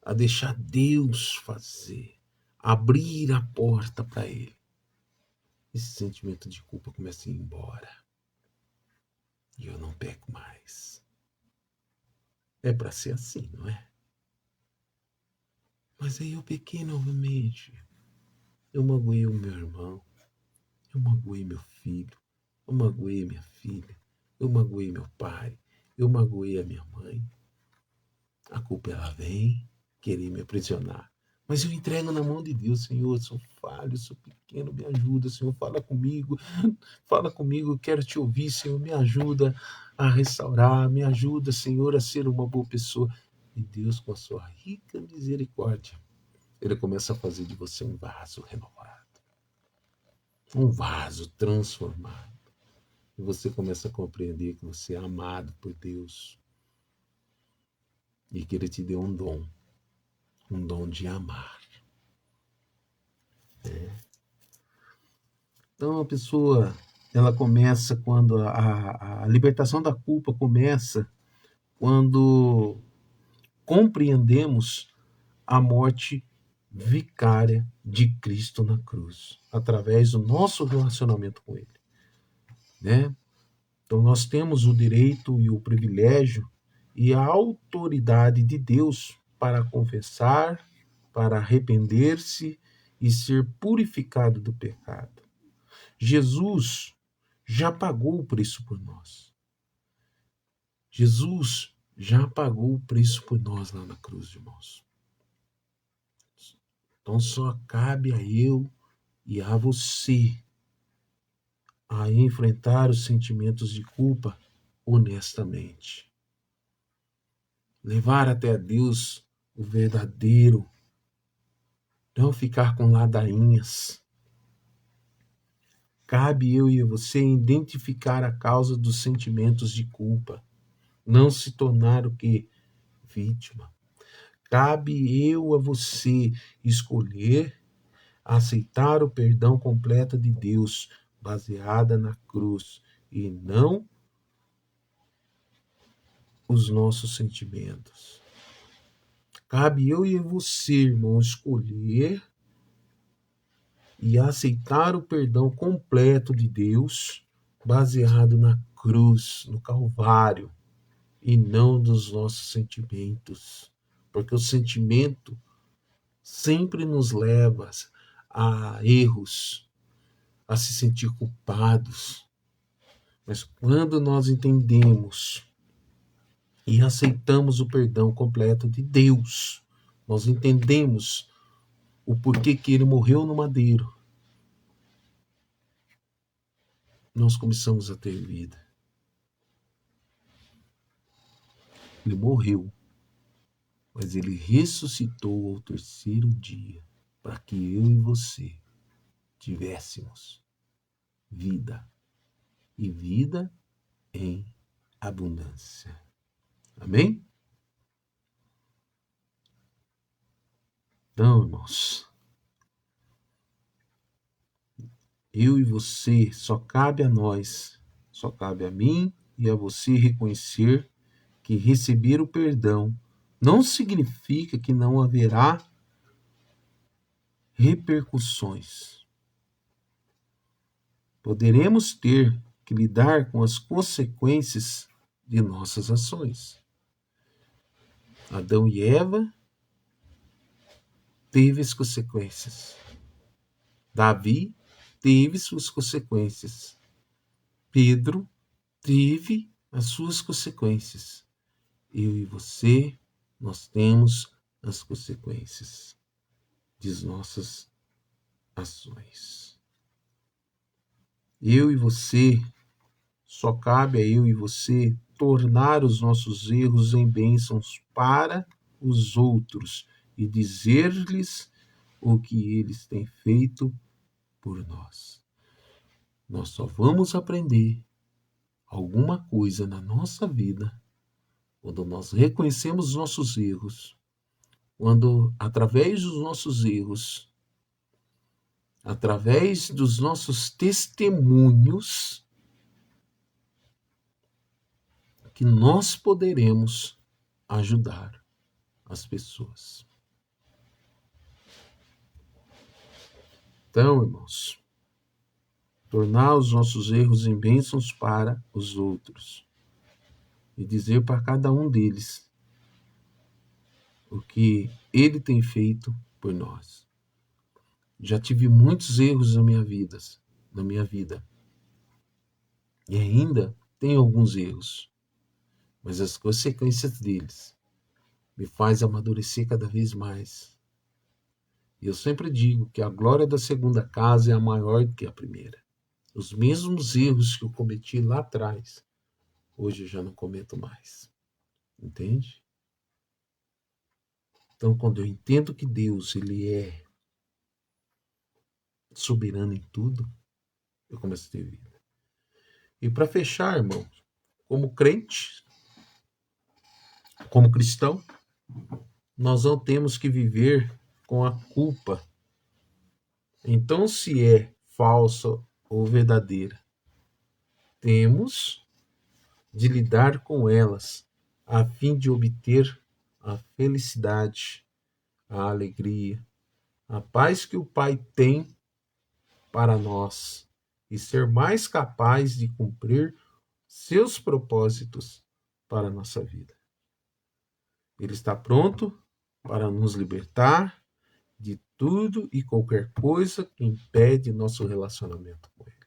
a deixar Deus fazer, abrir a porta para Ele, esse sentimento de culpa começa a ir embora. E eu não peco mais. É para ser assim, não é? Mas aí eu pequei novamente. Eu magoei o meu irmão. Eu magoei meu filho. Eu magoei minha filha. Eu magoei meu pai. Eu magoei a minha mãe. A culpa ela vem querer me aprisionar. Mas eu entrego na mão de Deus, Senhor. Eu sou falho, eu sou pequeno, me ajuda, Senhor. Fala comigo, eu quero te ouvir, Senhor. Me ajuda a restaurar, me ajuda, Senhor, a ser uma boa pessoa. E Deus, com a sua rica misericórdia, Ele começa a fazer de você um vaso renovado, um vaso transformado. E você começa a compreender que você é amado por Deus e que Ele te deu um dom de amar. Então a pessoa, ela começa quando a libertação da culpa começa quando compreendemos a morte vicária de Cristo na cruz, através do nosso relacionamento com Ele, né? Então nós temos o direito e o privilégio e a autoridade de Deus para confessar, para arrepender-se e ser purificado do pecado. Jesus já pagou o preço por nós. Jesus já pagou o preço por nós lá na cruz, irmãos. Então só cabe a eu e a você a enfrentar os sentimentos de culpa honestamente. Levar até Deus o verdadeiro, não ficar com ladainhas. Cabe eu e você identificar a causa dos sentimentos de culpa, não se tornar o que? Vítima. Cabe eu a você escolher aceitar o perdão completo de Deus, baseada na cruz, e não os nossos sentimentos. Cabe eu e você, irmão, escolher e aceitar o perdão completo de Deus, baseado na cruz, no Calvário. e não dos nossos sentimentos, porque o sentimento sempre nos leva a erros, a se sentir culpados. Mas quando nós entendemos e aceitamos o perdão completo de Deus, nós entendemos o porquê que ele morreu no madeiro, nós começamos a ter vida. Ele morreu, mas ele ressuscitou ao terceiro dia, para que eu e você tivéssemos vida, e vida em abundância. Amém? Então, irmãos, eu e você, só cabe a nós, só cabe a mim e a você reconhecer que receber o perdão não significa que não haverá repercussões. Poderemos ter que lidar com as consequências de nossas ações. Adão e Eva teve as consequências. Davi teve suas consequências. Pedro teve as suas consequências. Eu e você, nós temos as consequências de nossas ações. Eu e você, só cabe a eu e você tornar os nossos erros em bênçãos para os outros e dizer-lhes o que eles têm feito por nós. Nós só vamos aprender alguma coisa na nossa vida quando nós reconhecemos os nossos erros, quando através dos nossos erros, através dos nossos testemunhos, que nós poderemos ajudar as pessoas. Então, irmãos, tornar os nossos erros em bênçãos para os outros e dizer para cada um deles o que ele tem feito por nós. Já tive muitos erros na minha vida. E ainda tenho alguns erros, mas as consequências deles me faz amadurecer cada vez mais. E eu sempre digo que a glória da segunda casa é a maior do que a primeira. Os mesmos erros que eu cometi lá atrás, hoje eu já não cometo mais. Entende? Então, quando eu entendo que Deus, ele é soberano em tudo, eu começo a ter vida. E para fechar, irmão, como crente, como cristão, nós não temos que viver com a culpa. Então, se é falsa ou verdadeira, temos de lidar com elas a fim de obter a felicidade, a alegria, a paz que o Pai tem para nós e ser mais capaz de cumprir seus propósitos para a nossa vida. Ele está pronto para nos libertar de tudo e qualquer coisa que impede nosso relacionamento com Ele.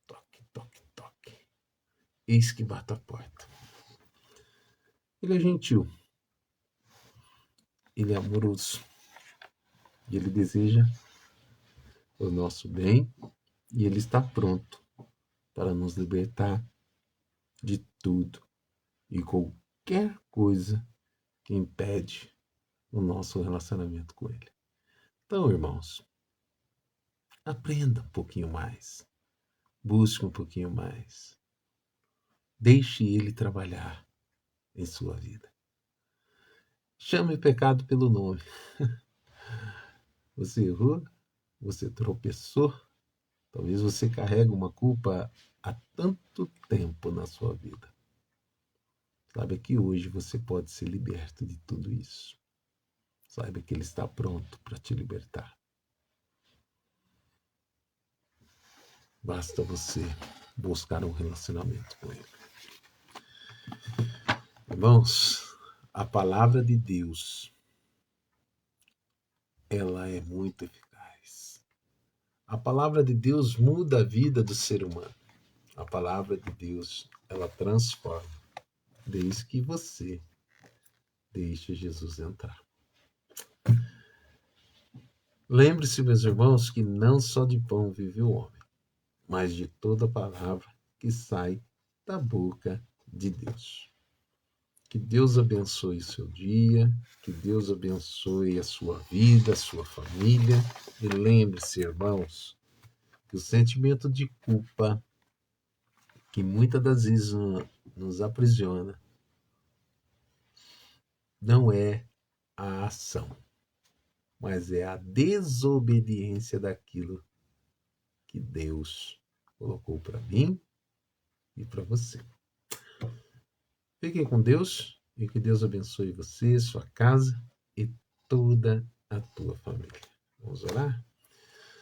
Toque, toque, toque. Eis que bate a porta. Ele é gentil. Ele é amoroso. E Ele deseja o nosso bem. E Ele está pronto para nos libertar de tudo e qualquer coisa que impede o nosso relacionamento com Ele. Então, irmãos, aprenda um pouquinho mais. Busque um pouquinho mais. Deixe Ele trabalhar em sua vida. Chame o pecado pelo nome. Você errou, você tropeçou, talvez você carregue uma culpa há tanto tempo na sua vida. Saiba que hoje você pode ser liberto de tudo isso. Saiba que Ele está pronto para te libertar. Basta você buscar um relacionamento com Ele. Irmãos, a palavra de Deus, ela é muito eficaz. A palavra de Deus muda a vida do ser humano. A palavra de Deus, ela transforma, desde que você deixe Jesus entrar. Lembre-se, meus irmãos, que não só de pão vive o homem, mas de toda palavra que sai da boca de Deus. Que Deus abençoe o seu dia, que Deus abençoe a sua vida, a sua família. E lembre-se, irmãos, que o sentimento de culpa, que muitas das vezes nos aprisiona, não é a ação, mas é a desobediência daquilo que Deus colocou para mim e para você. Fiquem com Deus e que Deus abençoe você, sua casa e toda a tua família. Vamos orar?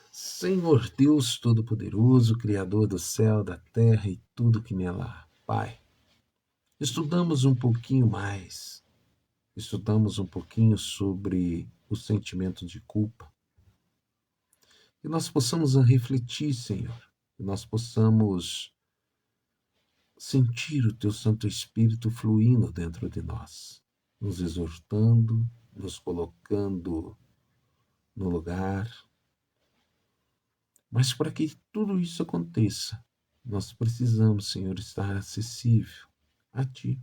Senhor Deus Todo-Poderoso, Criador do céu, da terra e tudo que nela há. Pai, estudamos um pouquinho mais, estudamos um pouquinho sobre o sentimento de culpa. Que nós possamos refletir, Senhor, que nós possamos sentir o Teu Santo Espírito fluindo dentro de nós, nos exortando, nos colocando no lugar. Mas para que tudo isso aconteça, nós precisamos, Senhor, estar acessível a Ti.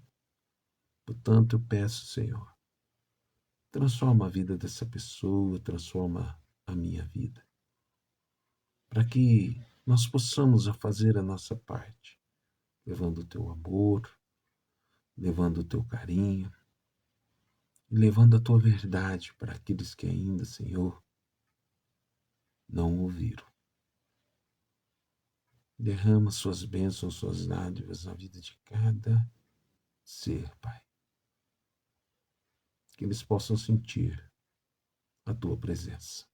Portanto, eu peço, Senhor, transforma a vida dessa pessoa, transforma a minha vida, para que nós possamos fazer a nossa parte, levando o Teu amor, levando o Teu carinho, e levando a Tua verdade para aqueles que ainda, Senhor, não ouviram. Derrama suas bênçãos, suas dádivas na vida de cada ser, Pai. Que eles possam sentir a Tua presença.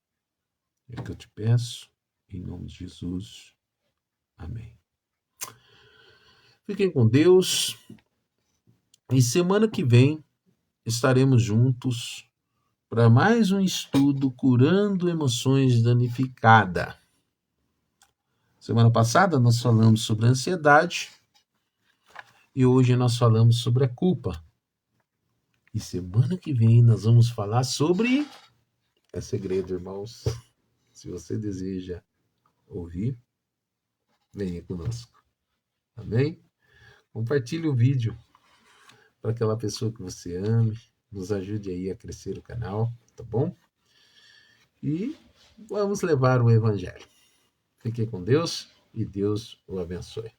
É o que eu te peço, em nome de Jesus. Amém. Fiquem com Deus. E semana que vem estaremos juntos para mais um estudo Curando Emoções Danificadas. Semana passada nós falamos sobre a ansiedade e hoje nós falamos sobre a culpa. E semana que vem nós vamos falar sobre... É segredo, irmãos. Se você deseja ouvir, venha conosco. Amém? Compartilhe o vídeo para aquela pessoa que você ame. Nos ajude aí a crescer o canal, tá bom? E vamos levar o evangelho. Fique com Deus e Deus o abençoe.